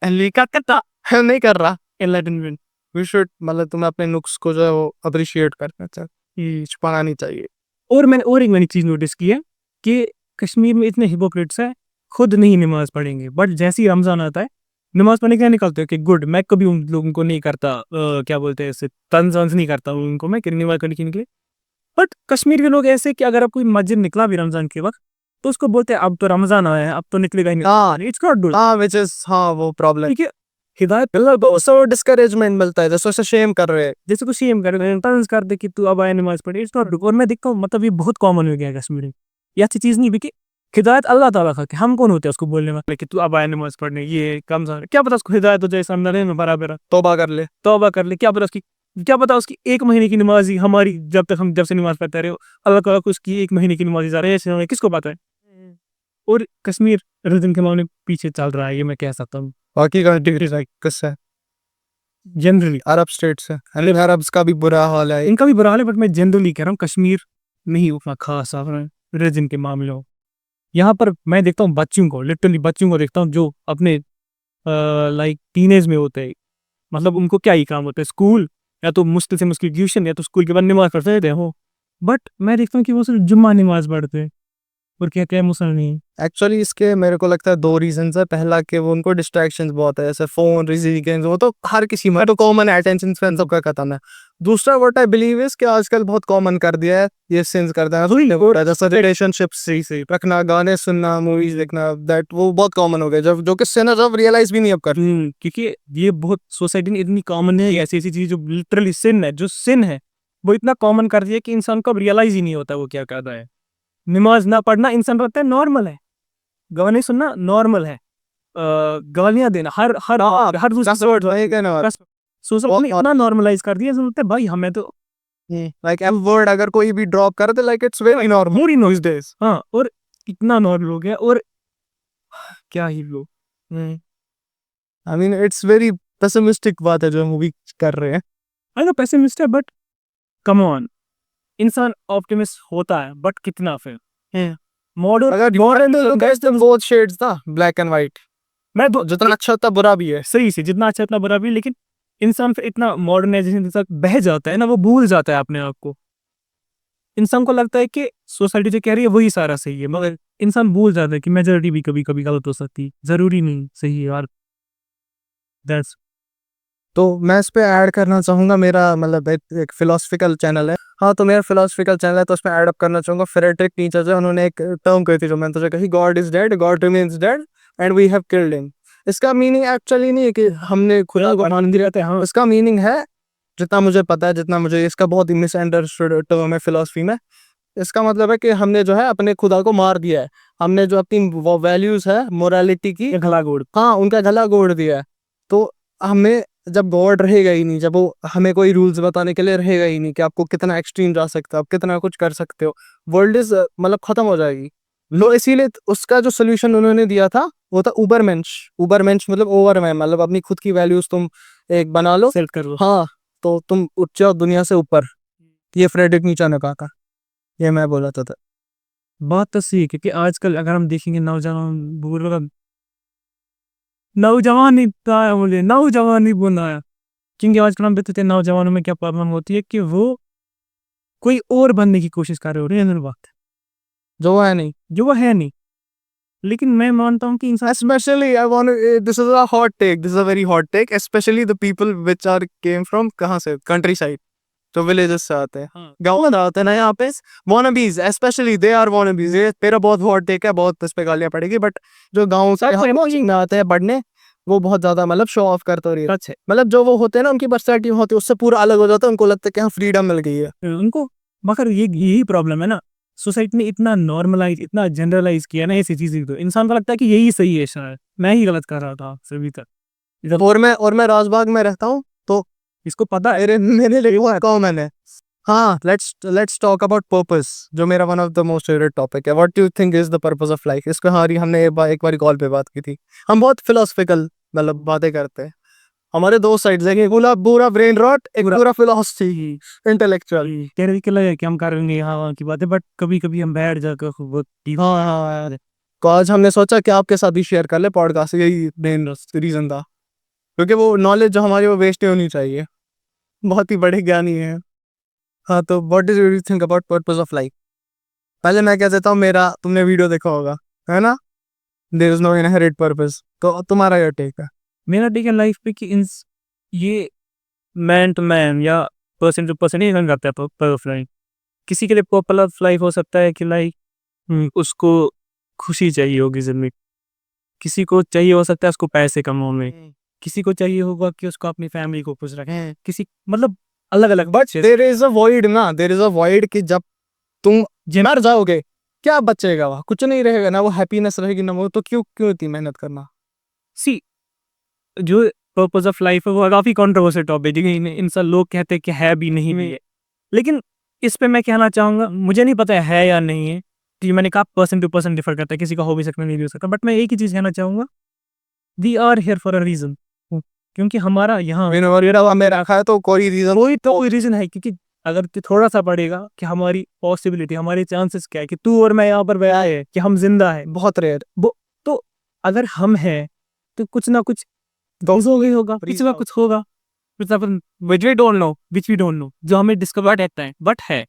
नहीं कर रहा enlightenment. We should, मतलब तुम्हें अपने नुक्स को जो है वो अप्रिशिएट करना चाहिए, छुपाना नहीं चाहिए। और मैंने एक चीज नोटिस की है कि कश्मीर में इतने हिपोक्रेट्स हैं, खुद नहीं नमाज पढ़ेंगे, बट जैसे ही रमजान आता है नमाज पढ़ने क्या निकलते हैं कि गुड। मैं कभी उन लोगों को नहीं करता, क्या बोलते हैं इससे, तंज नहीं करता उनको मैं कि नमाज करने के निकले। बट कश्मीर के लोग ऐसे कि अगर आप कोई मस्जिद निकला भी रमजान के वक्त, तो उसको बोलते हैं अब तो रमजान आया है, अब तो निकलेगा ही हाँ। नहीं, इट्स नॉट गुड। हाँ which is हाँ वो प्रॉब्लम, ठीक है, हिदायत मतलब उससे डिस्करेजमेंट मिलता है, जैसे उसे शेम कर रहे हैं। जैसे कुछ सेम कर टर्न्स कर दे कि तू अब आया नमाज पढ़े, इट्स नॉट गुड। और मैं देखता हूँ मतलब ये बहुत कॉमन हो गया है कश्मीर में, ये अच्छी चीज़ नहीं कि हिदायत अल्लाह ताला का, कि हम कौन होते हैं उसको बोलने वाले कि तू अब आया नमाज पढ़ने, ये कम सा क्या पता उसको हिदायत हो जाए सामने में बराबर तौबा कर ले। तौबा कर ले, क्या पता उसकी, क्या पता उसकी 1 महीने की नमाज ही हमारी जब से नमाज पढ़ते रहे हो, अल्लाह ताला को उसकी 1 महीने की नमाज ही जा रही है, ऐसे हमें किसको पता है। और कश्मीर रिलीजन के मामले में पीछे चल रहा है, ये मैं कह सकता हूँ बाकी कंट्रीज लाइक किससे, जनरली। अरब स्टेट्स है, अरब्स का भी बुरा हाल है। इनका भी बुरा हाल है, बट मैं जनरली कह रहा हूँ कश्मीर नहीं उतना खास रिलीजन के मामले में। यहाँ पर मैं देखता हूँ बच्चों को, लिटरली बच्चों को देखता हूँ जो अपने लाइक टीनेज में होते हैं, मतलब उनको क्या ही काम होता है, स्कूल या तो मुश्किल से मुश्किल ट्यूशन, या तो स्कूल के बाद नमाज पढ़ते रहते हो, बट मैं देखता हूँ कि वो सिर्फ जुम्मा नमाज पढ़ते हैं और कहते हैं मुसलमान। एक्चुअली इसके मेरे को लगता है 2 रीजंस है। पहला कि वो उनको डिस्ट्रैक्शंस बहुत है, जैसे फोन, रिजी गेम्स, वो तो हर किसी में तो कॉमन है, अटेंशन स्पैन सबका खत्म है। दूसरा व्हाट आई बिलीव इज कि आजकल बहुत कॉमन कर दिया है ये सिंस करते हैं, जैसे रिलेशनशिप्स से रखना, गाने सुनना, मूवीज देखना, दैट वो बहुत कॉमन हो गया, जब जो कि सिन है, जब रियलाइज भी नहीं अब कर। क्योंकि ये बहुत सोसाइटी में इतनी कॉमन है, ऐसी ऐसी चीज जो लिटरली सिन है, जो सिन है वो इतना कॉमन कर दिया है कि इंसान को अब रियलाइज ही नहीं होता वो क्या करता है। नमाज ना पढ़ना इंसान रहता है नॉर्मल है, गाने सुनना नॉर्मल है, गालियां देना हर सोशल इतना नॉर्मलाइज कर दिया, सोचते हैं भाई हमें तो लाइक एम वर्ड अगर कोई भी ड्रॉप कर दे, like it's very normal more in nowadays. हाँ, और इतना नॉर्मल हो गया, और क्या ही लोग। I mean it's very pessimistic बात है जो मूवी कर रहे हैं। आई नो पेसिमिस्ट है, बट कम ऑन, इंसान ऑप्टिमिस्ट होता है, बट कितना फिर मॉडर्न अगर modern guys them both shades था, ब्लैक एंड व्हाइट, मैं जितना अच्छा था बुरा भी है। सही से जितना अच्छा इतना बुरा भी, लेकिन इंसान फिर इतना मॉडर्नाइजेशन तक बह जाता है ना, वो भूल जाता है अपने आप को। इंसान को लगता है कि सोसाइटी जो कह रही है वही सारा सही है, मगर इंसान भूल जाता है कि मेजॉरिटी भी कभी कभी गलत हो सकती है, जरूरी नहीं सही है यार। दैट्स तो मैं इस पे ऐड करना चाहूँगा, मेरा मतलब एक फिलोसफिकल चैनल है। हाँ, तो मेरा फिलोसफिकल चैनल है, तो उसमें ऐड अप करना चाहूँगा फ्रेडरिक नीचे जो उन्होंने एक टर्म कही थी जो मैंने तुझे कही, God is dead, God remains dead and we have killed him. इसका मीनिंग एक्चुअली नहीं है कि हमने खुदा को मान दिया रहते हैं, हाँ, इसका मीनिंग है, जितना मुझे पता है, जितना मुझे, इसका बहुत ही मिसअंडरस्टूड टर्म है फिलोसफी में। इसका मतलब है कि हमने जो है अपने खुदा को मार दिया है, हमने जो अपनी वो वैल्यूज है मोरालिटी की, गला गोड़। हाँ, उनका गला घोड़ दिया है। तो हमें जब गॉड रहेगा ही नहीं, जब वो हमें कोई रूल्स बताने के लिए रहेगा ही नहीं कि आपको कितना एक्सट्रीम जा सकता है, आप कितना कुछ कर सकते हो, वर्ल्ड इज मतलब खत्म हो जाएगी। लो इसीलिए उसका जो सोल्यूशन उन्होंने दिया था वो था उबरमेंश। उबरमेंश मतलब ओवरमैन, मतलब अपनी खुद की वैल्यूज तुम एक बना लो, सेट कर लो। हाँ, तो तुम उठ जाओ दुनिया से ऊपर। ये फ्रेडरिक नीचे ने कहा था, ये मैं बोला था। बात तो सही है, क्योंकि आजकल अगर हम देखेंगे नौजवान नौजवान नहीं बताया, मुझे नौजवान नहीं बनाया, क्योंकि आजकल हम देखते हैं नौजवानों में क्या प्रॉब्लम होती है कि वो कोई और बनने की कोशिश कर रहे हो रहे हैं, बात जो वो है नहीं, जो वो है नहीं। लेकिन मैं मानता हूँ कि इंसान especially I want to, this is a hot take, this is a very hot take, especially the people which are came from कहाँ से, कंट्री साइड, जो विलेजेस से आते हैं, हाँ। गाँव में आते हैं ना, यहाँ पे wannabes, especially they are wannabes। ये मेरा बहुत hot take है, बहुत इस पे गालियाँ पड़ेगी, बट जो गाँव से में आते हैं पढ़ने, वो बहुत ज्यादा मतलब शो ऑफ करते रही है। सच है, मतलब जो वो होते हैं ना, उनकी पर्सनैलिटी होती है उससे पूरा अलग हो जाता है, उनको लगता है कि हाँ फ्रीडम मिल गई है उनको। मगर ये यही प्रॉब्लम है ना, सोसाइटी ने इतना नॉर्मलाइज, इतना जनरलाइज किया ना ऐसी चीजें, तो इंसान को लगता है कि यही सही है, शायद मैं ही गलत कर रहा था सभी तक। और मैं राजबाग में रहता हूँ, तो इसको पता है। मेरे लिए वो है कॉमन है। हाँ, लेट्स टॉक अबाउट पर्पस, जो मेरा one of the most favourite topic है। What do you think is the purpose of life? इसको हमारी हमने एक बार कॉल पे बात की थी। हम बहुत फिलोसफिकल मतलब बातें करते हैं, हमारे 2 साइड्स है, एक पूरा ब्रेन रॉट, एक पूरा फिलोसफी इंटेलेक्चुअल। कहने के लिए कि हम करेंगे यहाँ वहाँ की बातें, बट कभी कभी हम बैठ जाकर खूब हाँ हाँ यार, तो आज हमने सोचा कि आपके साथ ही शेयर कर ले पॉडकास्ट, यही मेन रीजन था, क्योंकि वो नॉलेज जो हमारी वो वेस्ट नहीं होनी चाहिए, बहुत ही बड़े ज्ञानी है। हाँ, तो what do you think about purpose of life? पहले मैं कह देता हूँ मेरा, तुमने वीडियो देखा होगा, है ना, there is no inherent purpose, तो तुम्हारा क्या टेक है? मेरा टेक है लाइफ पे कि ये मैन टू मैन या पर्सन टू पर्सन ही रन करता है पर्पस लाइफ। किसी के लिए पर्पस ऑफ लाइफ हो सकता है कि लाइक उसको खुशी चाहिए होगी जिंदगी, किसी को चाहिए हो सकता है उसको पैसे कमाने में, किसी को चाहिए होगा कि उसको अपनी फैमिली को खुश रखे, किसी मतलब अलग अलग but there is a void ना, देयर इज अ वॉइड कि जब तुम मर जाओगे क्या बचेगा, वहाँ कुछ नहीं रहेगा ना, वो हैप्पीनेस रहेगी ना, वो तो क्यों क्यों इतनी मेहनत करना। सी जो पर्पस ऑफ लाइफ है वो काफी कंट्रोवर्शियल टॉपिक है, इंसान लोग कहते हैं कि है भी नहीं भी है, लेकिन इस पे मैं कहना चाहूंगा मुझे नहीं पता है या नहीं है, कि मैंने कहा पर्सन टू पर्सन डिफर करता है, किसी का हो भी सकता है नहीं भी हो सकता, बट मैं एक ही चीज कहना चाहूंगा, we are here for a reason, क्योंकि हमारा यहाँ हमें रखा है तो कोई रीजन। कोई रीजन है, क्योंकि अगर तू थोड़ा सा पढ़ेगा कि हमारी पॉसिबिलिटी हमारे चांसेस क्या है कि तू और मैं यहाँ पर आए हैं कि हम जिंदा है, बहुत रेयर। तो अगर हम हैं तो कुछ ना कुछ गौज हो गई होगा, कुछ ना कुछ होगा, कुछ अपन विच वी डोंट नो जो हमें डिस्कवर रहता है, बट है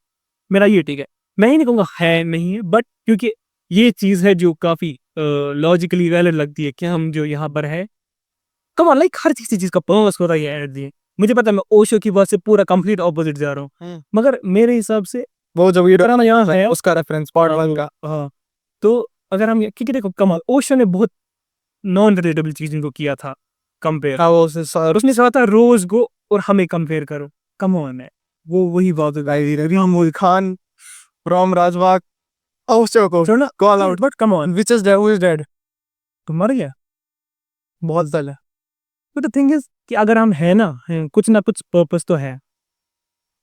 मेरा ये ठीक है, मैं ही नहीं कहूँगा है नहीं है, बट क्योंकि ये चीज़ है जो काफ़ी लॉजिकली वैलिड लगती है कि हम जो यहाँ पर है, कम लाइक हर चीज़ का पर्पस होता है एट दी। मुझे पता है मैं ओशो की बात से पूरा कंप्लीट ऑपोजिट जा रहा हूँ, मगर मेरे हिसाब से वो जो वीडियो कराना यहाँ है उसका रेफरेंस पार्ट 1 का। हाँ, तो अगर हम क्योंकि देखो कमाल ओशो ने बहुत नॉन रिलेटेबल चीज़ों को किया था कंपेयर, हाँ, वो उसने कहा था रोज को और हमें कंपेयर करो, कम ऑन है वो वही बात है रहीम खान फ्रॉम राजबाग ओशो को ना call out, but come on which is dead, who is dead, तो मर गया। बहुत जल है। तो द थिंग इज कि अगर हम है कुछ ना कुछ पर्पस तो है,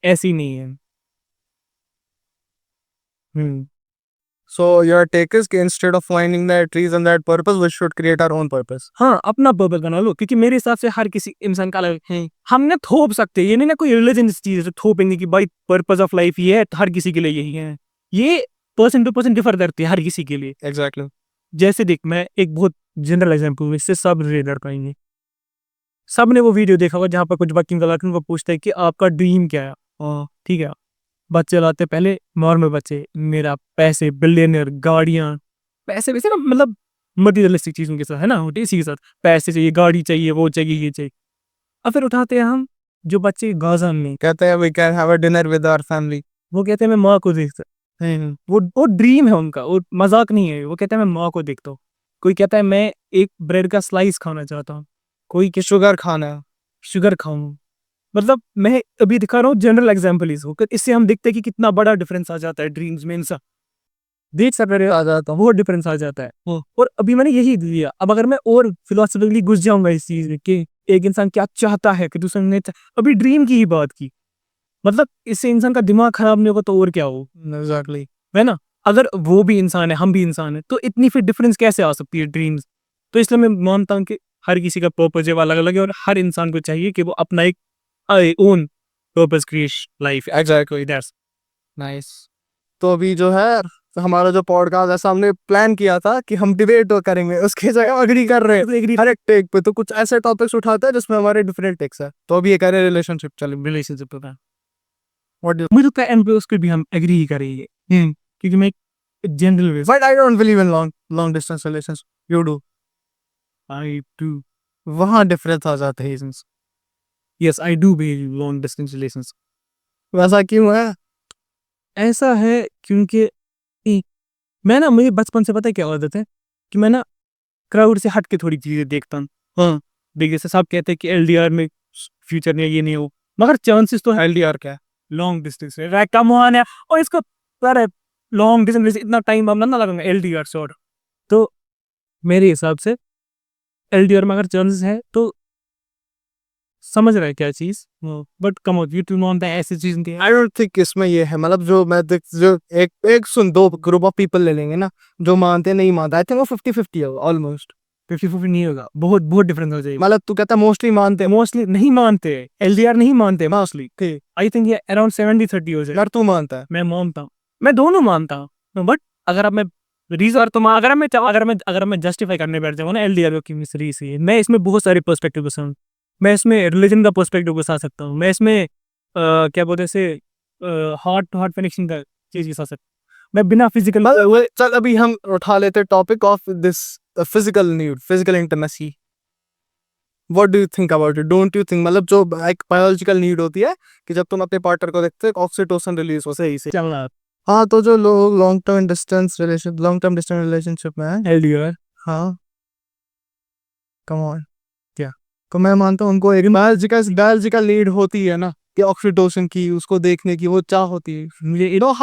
ऐसी नहीं है। So your take is कि instead of finding that reason, that purpose, we should create our own purpose. हाँ, अपना पर्पस बना लो, क्योंकि मेरे हिसाब से हर किसी इंसान का अलग है, हमने थोप सकते हैं, ये नहीं ना कोई रिलीजन चीज थोपेंगे कि भाई पर्पस ऑफ लाइफ ये है तो हर किसी के लिए यही है, ये पर्सन टू पर्सन डिफर करती है हर किसी के लिए। Exactly. जैसे देख मैं एक बहुत जनरल एग्जांपल इससे सब रिलेट कर पाएंगे, सब ने वो वीडियो देखा होगा जहाँ पर कुछ वर्किंग लड़कियों को पूछते हैं कि आपका ड्रीम क्या है, ठीक है, बच्चे लाते पहले नॉर्मल बच्चे, मेरा पैसे बिलियनर गाड़ियाँ, पैसे वैसे ना मतलब मटीरियलिस्टिक चीज़ों के साथ है ना, इसी के साथ पैसे चाहिए, गाड़ी चाहिए, वो चाहिए, ये चाहिए। और फिर उठाते हैं हम जो बच्चे गाजा में कहते हैं we can have a dinner with our family. वो कहते हैं मैं माँ को देखता, वो ड्रीम है उनका, वो मजाक नहीं है, वो कहते हैं मैं माँ को देखता हूँ। कोई कहता है मैं एक ब्रेड का स्लाइस खाना चाहता हूँ, कोई कि शुगर खाना है। शुगर खाऊं, मतलब मैं अभी दिखा रहा हूँ जनरल एग्जाम्पल इससे हम देखते हैं कि कितना बड़ा डिफरेंस आ जाता है ड्रीम्स में, इंसान देख सकते आ जाता है, वो डिफरेंस आ जाता है। और अभी मैंने यही दिया, अब अगर मैं और फिलोसफिकली घुस जाऊंगा इस चीज में कि एक इंसान क्या चाहता है कि दूसरे ने अभी ड्रीम की ही बात की, मतलब इससे इंसान का दिमाग खराब नहीं होगा तो और क्या हो, Exactly. है ना। अगर वो भी इंसान है हम भी इंसान है तो इतनी फिर डिफरेंस कैसे आ सकती है ड्रीम्स। तो इसलिए मैं मानता हूँ कि हर किसी का पर्पस अलग अलग है और हर इंसान को चाहिए कि वो अपना एक own purpose create life. Exactly. That's Nice. तो अभी जो है हमारा जो पॉडकास्ट है, हमने प्लान किया था कि हम डिबेट करेंगे, उसके जगह एग्री कर रहे हैं हर एक टेक पे, तो कुछ ऐसे टॉपिक्स उठाते हैं जिसमें हमारे डिफरेंट टेक्स है, तो अभी ये करें रिलेशनशिप चले। रिलेशनशिप होता है, What do you? मुझे लगता है एंड पे उसको भी हम एग्री ही करेंगे, क्योंकि मैं general way But I don't believe in long distance relations. You do. I do, वहाँ डिफरेंस आ जाते हैं। Yes I do believe long distance relations. वैसा क्यों है? ऐसा है क्योंकि मैं ना मुझे बचपन से पता है क्या आदत है कि मैं ना क्राउड से हट के थोड़ी चीजें देखता हूँ। हाँ देखिए जैसे सब कहते हैं कि एलडीआर में फ्यूचर में ये नहीं हो, मगर चांसेस तो है। LDR क्या है? लॉन्ग डिस्टेंस है कम है और इसको अरे लॉन्ग डिस्टेंस इतना टाइम अब ना लगेगा एलडीआर शॉर्ट। तो मेरे हिसाब से एलडीआर में अगर चांसेस है तो समझ रहा है क्या चीज, but come on you too known the ऐसी चीज नहीं है। आई डोंट थिंक इसमें ये है, मतलब जो मैं जो एक सुन दो ग्रुप ऑफ पीपल ले लेंगे ना, जो मानते नहीं मानते, आई थिंक वो 50-50 है ऑलमोस्ट। 50-50 नहीं होगा, बहुत बहुत डिफरेंस हो जाएगा। मतलब तू कहता मोस्टली मानते, मोस्टली नहीं मानते, एलडीआर नहीं मानते मोस्टली, आई थिंक ये अराउंड 70-30 हो जाए। यार तू मानता है? मैं मानता हूँ, मैं दोनों मानता हूँ, बट अगर अब मैं रीजन तो अगर मैं जस्टिफाई करने बैठ जाऊँ ना एलडीआर की मिसरी से, मैं इसमें बहुत सारे पर्सपेक्टिव घुसा हूँ। मैं इसमें रिलीजन का पर्सपेक्टिव घुसा सकता हूँ, मैं इसमें क्या बोलते हैं से हार्ट टू हार्ट कनेक्शन का चीज घुसा सकता हूँ, मैं बिना फिजिकल। चल अभी हम उठा लेते topic of this physical need, physical intimacy. What do you think about it? Don't you think मतलब जो एक बायोलॉजिकल नीड होती है कि जब तुम अपने पार्टनर को देखते हो ऑक्सीटोसिन रिलीज हो, सही से चलना हाँ, तो जो लोग लॉन्ग टर्म डिस्टेंस रिलेशनशिप में है, LDR हाँ, कम ऑन, क्या? तो मैं मानता हूँ उनको एक बायोलॉजिकल नीड होती है ना, कि ऑक्सीटोसिन की, उसको देखने की वो चाह होती है। मुझे You know,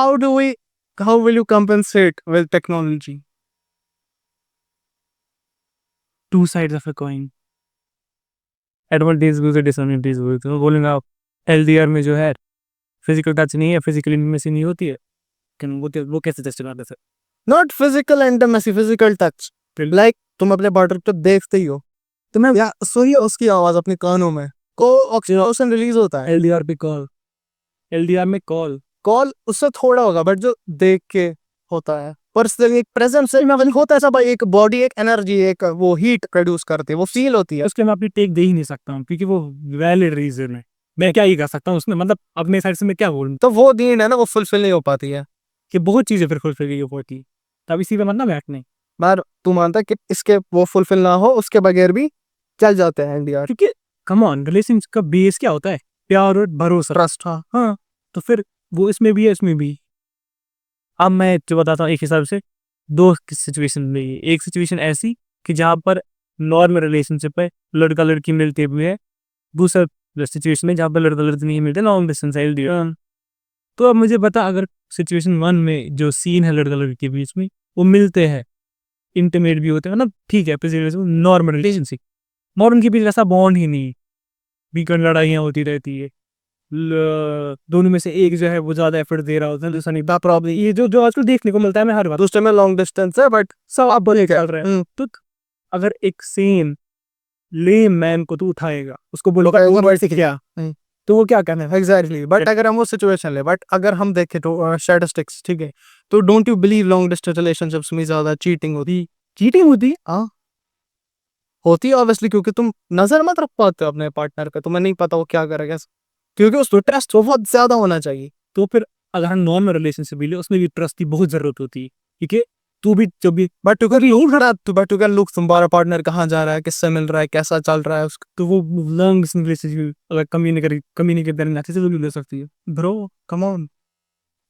how will you compensate with technology? Two sides of a coin, advantage भी होते डिसएडवांटेज भी होते हैं। बोलेंगे आप LDR में जो है फिजिकल टच नहीं है, फिजिकल इंटीमेसी नहीं होती है, लेकिन वो कैसे टेस्ट करते थे? Not physical intimacy, physical touch. Like तुम अपने पार्टनर को देखते ही हो, तुम्हें या सुनिए उसकी आवाज अपने कानों में, को ऑक्सीटोसिन रिलीज होता है। LDR पे कॉल, LDR में कॉल, कॉल उससे थोड़ा होगा, बट जो देख के होता है, पर्सनली एक प्रेजेंस में होता है सब, एक बॉडी, एक एनर्जी, एक वो हीट प्रोड्यूस करती है, वो फील होती है। उसके मैं अपनी टेक दे ही नहीं सकता हूँ, क्योंकि वो वैलिड रीजन है। मैं क्या ही कर सकता हूँ उसमें, मतलब अपने साइड से मैं क्या बोलूँ तो वो नीड है ना, वो फुलफिल नहीं हो पाती है। कि बहुत चीज़ें फिर फुलफिल गई होती है, तब इसी पे मतलब बैठने, बार तू मानता है कि इसके वो फुलफिल ना हो, उसके बगैर भी चल जाते हैं एनडीआर। क्योंकि कम ऑन, रिलेशनशिप का बेस क्या होता है? प्यार और भरोसा, ट्रस्ट, हाँ। हाँ। तो फिर वो इसमें भी है, इसमें भी। अब मैं जो बताता हूँ एक हिसाब से दो सिचुएशन में, एक सिचुएशन ऐसी कि जहाँ पर नॉर्मल रिलेशनशिप है, लड़का लड़की मिलते हुए है, दूसरा सिचुएशन में जहाँ पर लड़का लड़की नहीं मिलते, लॉन्ग डिस्टेंस है, LDR। तो अब मुझे बता, अगर सिचुएशन 1 में जो सीन है लड़का लड़की के बीच में, वो मिलते हैं, इंटीमेट भी होते हैं, मतलब ठीक है, नॉर्मल रिलेशनशिप, मगर उनके बीच ऐसा बॉन्ड ही नहीं, बीकन लड़ाइयाँ होती रहती है, दोनों में से एक जो है वो ज्यादा एफर्ट दे रहा होता है, दूसरा नहीं। प्रॉब्लम ये जो जो आजकल देखने को मिलता है, मैं हर बात, दूसरे में लॉन्ग डिस्टेंस है, बट सब आप बोले चल रहे हैं। तो अगर एक सेम लेम मैन को तू उठाएगा, उसको बोलेगा उठाएगा, वर्ड से क्या, हम्म। तो वो क्या करना है? एग्जैक्टली, बट अगर हम वो सिचुएशन ले, बट अगर हम देखें तो स्टैटिस्टिक्स, ठीक है, तो don't you believe long distance relationships में ज्यादा चीटिंग होती? चीटिंग होती, हाँ, होती है ऑब्वियसली, क्योंकि तुम नजर मत रख पाते हो अपने पार्टनर पे, तुम्हें नहीं पता वो क्या करेगा, क्योंकि उस ट्रस्ट बहुत ज्यादा होना चाहिए। तो फिर अगर हम नॉर्मल रिलेशनशिप भी ले, उसमें भी ट्रस्ट की बहुत जरूरत होती है, क्योंकि तू भी जब भी, बट टू कैन लूक खड़ा, तो बट टू कैन लुक तुम्हारा पार्टनर कहाँ जा रहा है, किससे मिल रहा है, कैसा चल रहा है उसका। तो वो लॉन्ग डिस्टेंस रिलेशनशिप अगर कम्युनिकेट करने अच्छे से तो भी ले सकती है। ब्रो कम ऑन,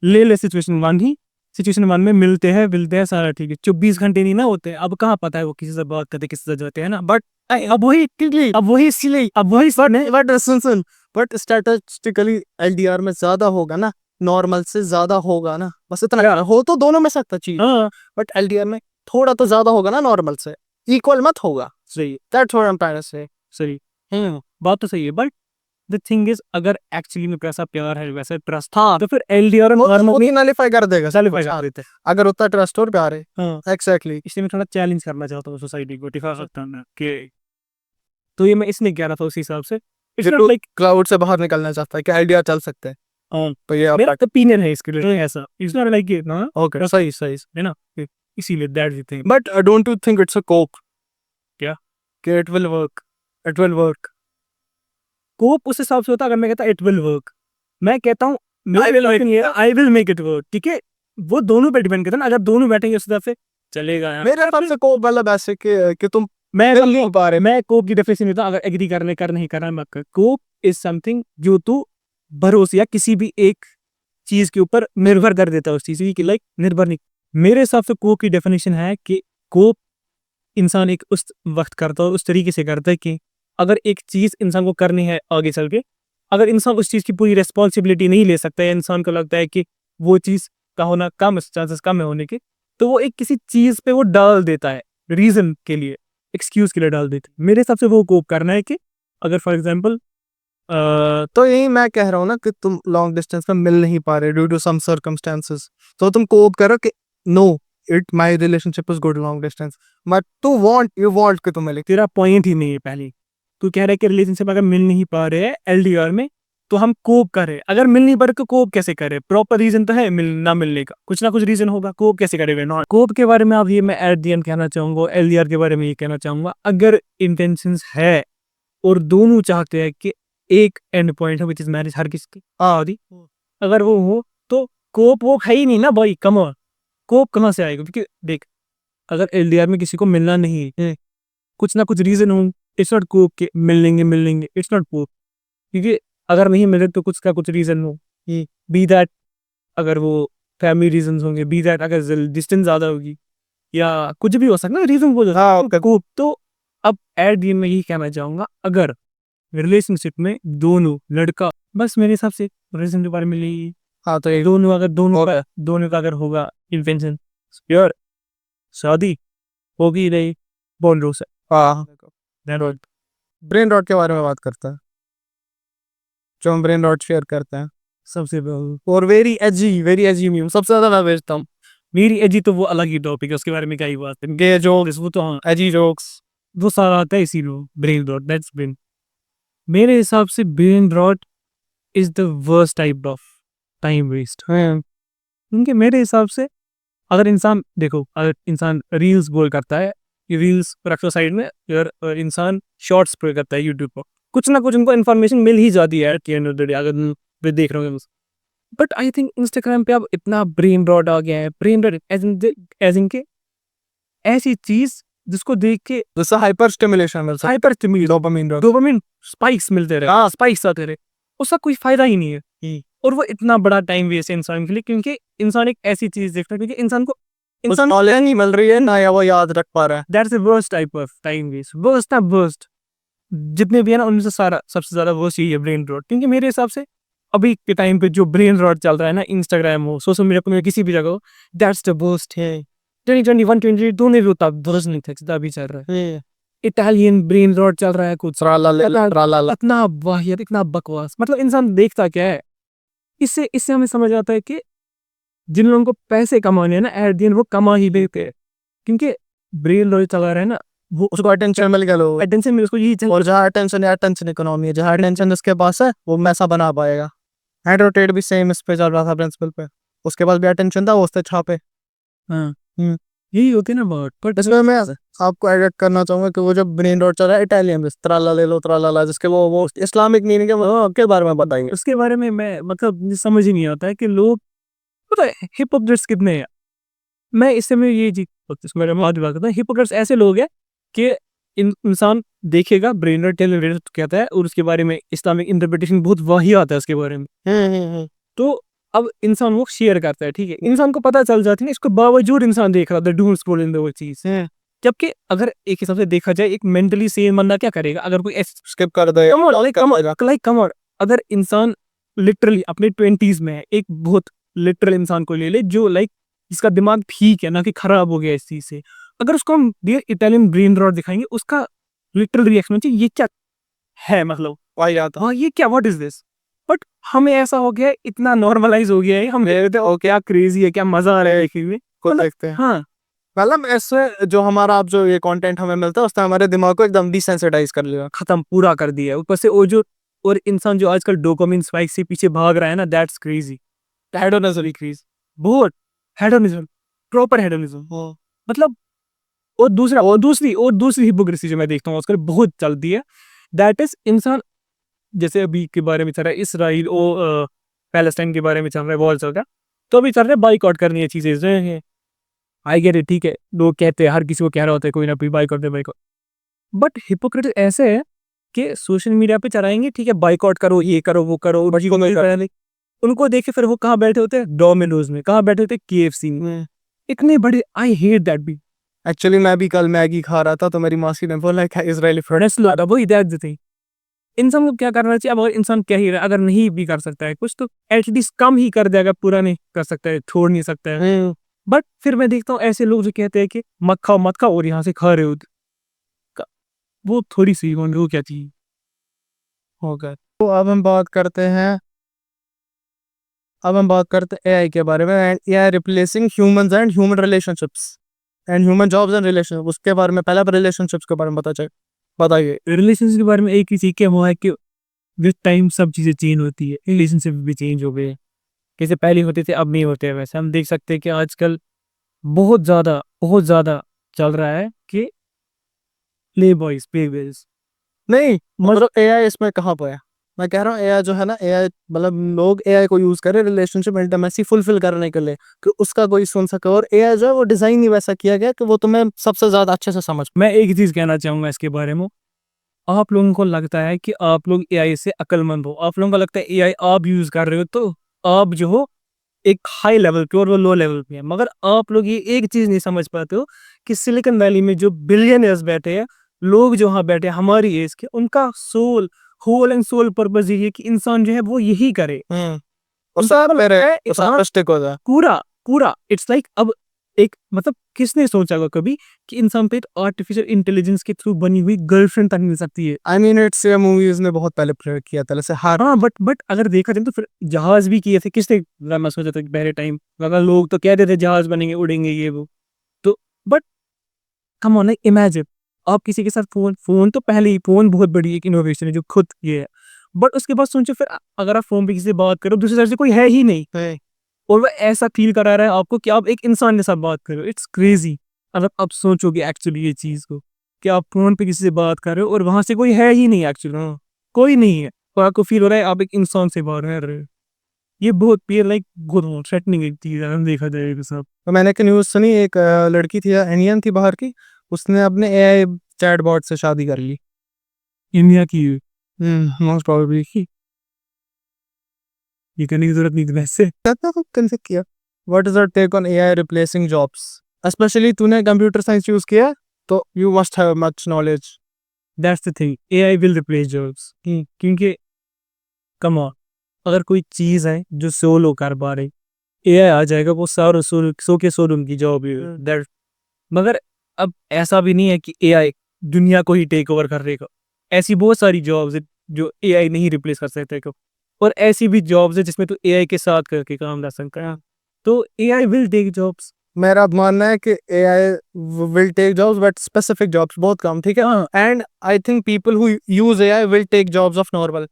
ले सिचुएशन 1 ही, सिचुएशन 1 में मिलते हैं सारा ठीक है, 24 घंटे नहीं ना होते, अब कहाँ पता है वो किसी से बात करते, किसी से जाते हैं ना, बट अब वही इसलिए, अब वही but soon, but statistically LDR में ज्यादा होगा ना, नॉर्मल से ज्यादा होगा ना, बस इतना हो तो दोनों में सकता चीज, हाँ बट एलडीआर में थोड़ा तो ज्यादा होगा ना नॉर्मल से, इक्वल मत होगा। सही, that's what I am trying to say. सही, बात तो सही है, बट द थिंग इज, अगर एक्चुअली में कैसा प्यार है, वैसा ट्रस्ट, हाँ, तो फिर LDR वो ही नलिफाई कर देगा सब Nullify कुछ, कर हाँ, देते हैं। अगर उतना ट्रस्ट और प्यार है। हाँ, एग्जैक्टली। इसलिए मैं थोड़ा चैलेंज करना चाहता हूँ सोसाइटी को, दिखा सकता हूँ ना कि, तो ये मैं इसलिए कह रहा था उस हिसाब से, इट्स नॉट लाइक, क्लाउड से बाहर निकलना चाहता है कि एलडीआर चल सकते हैं, तो ये मेरा ओपिनियन है इसके लिए ऐसा, इट्स नॉट लाइक ना, ओके, सही, है ना, इसीलिए that's the thing. But don't you think it's a Coke क्या कि इट विल वर्क? कोप उस हिसाब से होता, अगर मैं कहता इट विल वर्क, मैं कहता हूँ I will make it work, ठीक है, वो दोनों पे डिपेंड करता है ना, अगर दोनों बैठेंगे उस तरफ से चलेगा यार। मेरे हिसाब से कोक मतलब ऐसे कि तुम मैं मिल नहीं पा रहे। मैं कोप की डेफिनेशन देता हूँ, अगर एग्री करने कर नहीं करना मत कर, कोप इज समथिंग जो तू भरोसे या किसी भी एक चीज के ऊपर निर्भर कर देता है, उस चीज की, लाइक निर्भर नहीं। मेरे हिसाब से कोप की डेफिनेशन है कि कोप इंसान एक उस वक्त करता है, उस तरीके से करता है कि अगर एक चीज इंसान को करनी है आगे चल के, अगर इंसान उस चीज की पूरी रिस्पॉन्सिबिलिटी नहीं ले सकता है, इंसान को लगता है कि वो चीज का होना कम, चांसेस कम है होने के, तो वो एक किसी चीज पे वो डाल देता है, रीजन के लिए, एक्सक्यूज के लिए डाल देता है। मेरे हिसाब से वो कोप करना है कि अगर फॉर एग्जाम्पल, तो यही मैं कह रहा हूँ ना कि तुम लॉन्ग डिस्टेंस में मिल नहीं पा रहे ड्यू टू सम सर्कमस्टेंसेस, तो तुम कोप करो कि no, it my relationship is good long distance, but you want कि तुम मिले। तेरा पॉइंट ही नहीं है पहले, तू कह रहा है कि रिलेशनशिप अगर मिल नहीं पा रहे हैं LDR में, तो हम कोप करें, अगर मिल नहीं पा रहे तो कोप कैसे करें? प्रॉपर रीजन तो है ना मिलने का, कुछ ना कुछ रीजन होगा, कोप कैसे करेंगे? नॉट कोप के बारे में अब ये मैं एट द एंड कहना चाहूंगा, LDR के बारे में ये कहना चाहूंगा, अगर इंटेंशंस है और दोनों चाहते हैं कि एक एंड पॉइंट है विच इज मैरिज, हर किसी की आदि, अगर वो हो तो कोप वो है ही नहीं ना भाई, कम ऑन, कोप कहाँ से आएगा? क्योंकि देख, अगर LDR में किसी को मिलना नहीं है, कुछ ना कुछ रीजन हो, इट्स नॉट कोप के मिलेंगे, इट्स नॉट कोप, क्योंकि अगर नहीं मिले तो कुछ का कुछ रीजन हो, बी दैट अगर वो फैमिली रीजंस होंगे, बी दैट अगर डिस्टेंस ज़्यादा होगी या कुछ भी हो सकता है रीजन बोल हाँ, सकते। तो अब एट द एंड में यही कहना चाहूँगा, अगर रिलेशनशिप में दोनों लड़का, बस मेरे हिसाब से रिलेशन के बारे में यही, हाँ तो एक दोनों का अगर होगा इंटेंशन प्योर, शादी होगी नहीं, बोल रो से हाँ दैट ब्रेन रॉट के बारे में बात करता है, जो हम ब्रेन रॉट शेयर करते हैं। सबसे और वेरी एजी मीम सबसे ज्यादा मैं भेजता हूँ। मेरी एजी तो वो अलग ही टॉपिक है, उसके बारे में क्या ही बात है। गे जोक्स, वो तो हाँ, एजी जोक्स। वो सारा आता है इसी लो ब्रेन रॉट, दैट्स ब्रेन। मेरे हिसाब से brain rot is the worst type of time waste. क्योंकि मेरे हिसाब से अगर इंसान रील्स गोल करता है, रील्स रखो साइड में, और इंसान शॉर्ट्स पे करता है यूट्यूब पर, कुछ ना कुछ उनको इन्फॉर्मेशन मिल ही जाती है at the end of the day, अगर वे देख रहे हो। बट आई थिंक इंस्टाग्राम पे अब इतना ब्रेन रॉट आ गया है, ब्रेन रॉट एज इन के ऐसी चीज जिसको देख के जैसा हाइपर स्टिमुलेशन मिलता है, hyper dopamine rot. Dopamine spikes मिलते रहे, हाँ। स्पाइक्स आते रहे, उसका कोई फायदा ही नहीं है। और वो इतना बड़ा टाइम वेस्ट है इंसान के लिए, क्योंकि इंसान एक ऐसी चीज देखता है, क्योंकि इंसान नॉलेज नहीं मिल रही है ना, या वो याद रख पा रहा है। That's the worst type of time waste, worst ना वर्स्ट जितने भी है ना, उनमें से सारा सबसे ज्यादा वर्स्ट यही है ब्रेन रॉट। क्योंकि मेरे हिसाब से अभी के टाइम पे जो ब्रेन रॉट चल रहा है ना, इंस्टाग्राम हो, सोशल मीडिया पर, किसी भी जगह हो, दैट्स द वर्स्ट है। 2021 20 दोनों भी उतना वर्स्ट नहीं था जितना अभी चल रहा है। इटालियन ब्रेन रॉट चल रहा है कुछ, ट्रालाला। इतना वाहियत, इतना बकवास। मतलब इंसान देखता क्या है, इससे हमें समझ आता है कि जिन लोगों को पैसे कमाने हैं ना, एट द एंड वो कमा ही देते हैं। क्योंकि ब्रेन रॉट चला रहा है ना, वो उसको अटेंशन मिल गया, लोग अटेंशन में उसको यही चल, और जहाँ अटेंशन है, अटेंशन इकोनॉमी है, जहाँ अटेंशन उसके पास है वो पैसा बना पाएगा। हैंड रोटेट भी सेम इस पे चल रहा था प्रिंसिपल पे, उसके पास भी अटेंशन था, वो उससे छापे। हाँ यही होती है ना बात। बट इसमें मैं आपको एडिट करना चाहूंगा कि वो जो ब्रेन रॉट चल रहा है इटालियन में, त्राला ले लो त्राला, जिसके वो इस्लामिक मीनिंग है, वो के बारे में बताएंगे। उसके बारे में मैं मतलब मुझे समझ ही नहीं आता है कि लोग, पता है हिपोक्रेट्स कितने हैं। मैं इससे में ये जी मेरे बात करता हूँ, हिपोक्रेट्स ऐसे लोग हैं कि इंसान देखेगा ब्रेन रॉट कहता है, और उसके बारे में इस्लामिक इंटरप्रिटेशन बहुत वाही आता है उसके बारे में। तो अब इंसान वो शेयर करता है, ठीक है, इंसान को पता चल जाती है, इसके बावजूद इंसान देख रहा था डूम स्क्रॉलिंग वो चीज। जबकि अगर एक हिसाब से देखा जाए, एक मेंटली सेम बंदा क्या करेगा, अगर कोई स्किप कर दे, कम अगर इंसान लिटरली अपने 20s में है, एक बहुत लिटरल इंसान को ले ले जो इसका दिमाग ठीक है ना कि खराब हो गया इस चीज से, अगर उसको हम डियर इटालियन ब्रेन रॉट दिखाएंगे, उसका लिटरल रिएक्शन चाहिए ये क्या है, मतलब हाँ ये क्या, व्हाट इज दिस। बट हमें ऐसा हो गया है, इतना नॉर्मलाइज हो गया है, हम कहते हैं ओ क्या क्रेजी है, क्या मजा आ रहा है देखने में, को देखते हैं। हाँ मतलब ऐसे जो हमारा अब जो ये कंटेंट हमें मिलता है, उसने हमारे दिमाग को एकदम डिसेंसिटाइज कर लिया, खत्म पूरा कर दिया है। ऊपर से वो जो, और इंसान जो आजकल डोपामिन स्पाइक से पीछे भाग रहा है ना, दैट्स क्रेजी। हेडोनिज्म क्रेज, बहुत हेडोनिज्म, प्रॉपर हेडोनिज्म। मतलब और दूसरी हिपोक्रेसी जो मैं देखता हूँ आजकल बहुत चलती है, दैट इज इंसान, जैसे अभी के बारे में चल रहा है इसराइल और पैलेस्टाइन के बारे में चल रहा है, वॉर चल रहा है, तो अभी चल रहा है बाइकआउट करनी है चीजें। आई गेट इट, ठीक है, लोग कहते हैं, हर किसी को कह रहा होता है कोई ना कोई बाइकआउट। बट हिपोक्रेट ऐसे है कि सोशल मीडिया पे चलाएंगे, ठीक है बाइकआउट करो, ये करो वो करो, उनको देखे फिर वो कहाँ बैठे होते हैं, डोमिनोज में, कहाँ बैठे होते हैं, KFC में, इतने बड़े। आई हेट दैट भी। एक्चुअली मैं भी कल मैगी खा रहा था, तो मेरी मासी ने बोला इजरायली वही दैट थिंग। इंसान को क्या करना चाहिए, अब अगर इंसान क्या ही रहा, अगर नहीं भी कर सकता है कुछ, तो एटलीस्ट कम ही कर देगा, पूरा नहीं कर सकता है, छोड़ नहीं सकता है। बट फिर मैं देखता हूँ ऐसे लोग जो कहते हैं कि मत खाओ और यहाँ से खा रहे हो, वो थोड़ी सी वो क्या चीज होगा। तो अब हम बात करते हैं AI के बारे में, and AI replacing humans and human relationships and human jobs and relationship. उसके बारे में पहले रिलेशनशिप्स के बारे में बताइए। रिलेशनशिप के बारे में एक ही चीज क्या वो है कि विद टाइम सब चीजें चेंज होती है, रिलेशनशिप भी चेंज हो गए, कैसे पहले होते थे अब नहीं होते हैं। वैसे हम देख सकते हैं कि आजकल बहुत ज्यादा चल रहा है कि प्ले बॉयज पे गर्ल्स। नहीं मतलब AI इसमें कहाँ पे है, मैं कह रहा हूँ AI जो है ना, AI मतलब लोग AI को यूज करें रिलेशनशिप इंटीमेसी फुलफिल करने के लिए, कि उसका कोई सुन सके। और AI जो है वो डिजाइन ही वैसा किया गया कि वो तुम्हें सबसे ज्यादा अच्छे से समझ। मैं एक ही चीज कहना चाहूंगा इसके बारे में, आप लोगों को लगता है कि आप लोग AI से अक्लमंद हो, आप लोगों को लगता है AI आप यूज कर रहे हो तो आप जो हो एक हाई लेवल पे और वो लो लेवल पे है। मगर आप लोग ये एक चीज नहीं समझ पाते हो कि सिलिकॉन वैली में जो बिलियनर्स बैठे हैं, लोग जो वहाँ बैठे हैं हमारी एज के, उनका sole whole and sole purpose यही है कि इंसान जो है वो यही करे। और इंसान सब मेरे है, इंसान रिस्टिक हो जाए। पूरा पूरा इट्स लाइक अब एक मतलब किसने सोचा होगा कभी कि इंसान पे आर्टिफिशियल इंटेलिजेंस के थ्रू बनी हुई गर्लफ्रेंड तक मिल सकती है। आई मीन इट्स ये मूवीज ने बहुत पहले प्रेडिक्ट किया था, जैसे हर हाँ बट अगर देखा जाए तो फिर जहाज भी किए थे किसने, मैं सोचा था कि पहले टाइम अगर लोग तो कहते थे जहाज बनेंगे उड़ेंगे ये वो, तो बट कम ऑन इमेजिन आप किसी के साथ फोन तो पहले ही फोन बहुत बड़ी एक इनोवेशन है जो खुद ये है, बट उसके बाद सोचो फिर अगर आप फोन पे किसी से बात करो दूसरी साइड से कोई है ही नहीं है। और वो ऐसा फील करा रहा है आपको कि आप एक इंसान के साथ बात कर रहे हो। इट्स क्रेजी अगर आप सोचोगे एक्चुअली ये चीज को कि आप फोन पे किसी से बात कर रहे हो और वहां से कोई है ही नहीं एक्चुअली, कोई नहीं है और आपको फील हो रहा है आप एक इंसान से बात कर रहे हो। ये बहुत पीर लाइक गुड थ्रेटनिंग एक चीज है देखा जाए तो सब। तो मैंने एक न्यूज़ सुनी, एक लड़की थी, इंडियन थी बाहर की, उसने अपने एआई चैटबॉट से शादी कर ली। इंडिया की मोस्ट प्रोबेबली ये करने की जरूरत नहीं थी वैसे। कंसेप्ट किया। What is your take on AI replacing jobs? Especially तूने कंप्यूटर साइंस चूज किया है, तो you must have much knowledge. That's the thing, AI will replace jobs क्योंकि कम ऑन अगर कोई चीज है जो 100 लोग कर पा रहे, एआई आ जाएगा वो सारे 100 के 100 उनकी जॉब है दैट। मगर अब ऐसा भी नहीं है कि एआई दुनिया को ही टेक ओवर कर देगा। ऐसी बहुत सारी जॉब्स है जो एआई नहीं रिप्लेस कर सकते को, और ऐसी भी जॉब्स है जिसमें तो एआई के साथ करके काम कर सकता है। तो एआई विल टेक जॉब्स। मेरा मानना है कि AI will take jobs, but specific jobs बहुत कम, ठीक है। हाँ and I think people who use AI will take jobs of normal.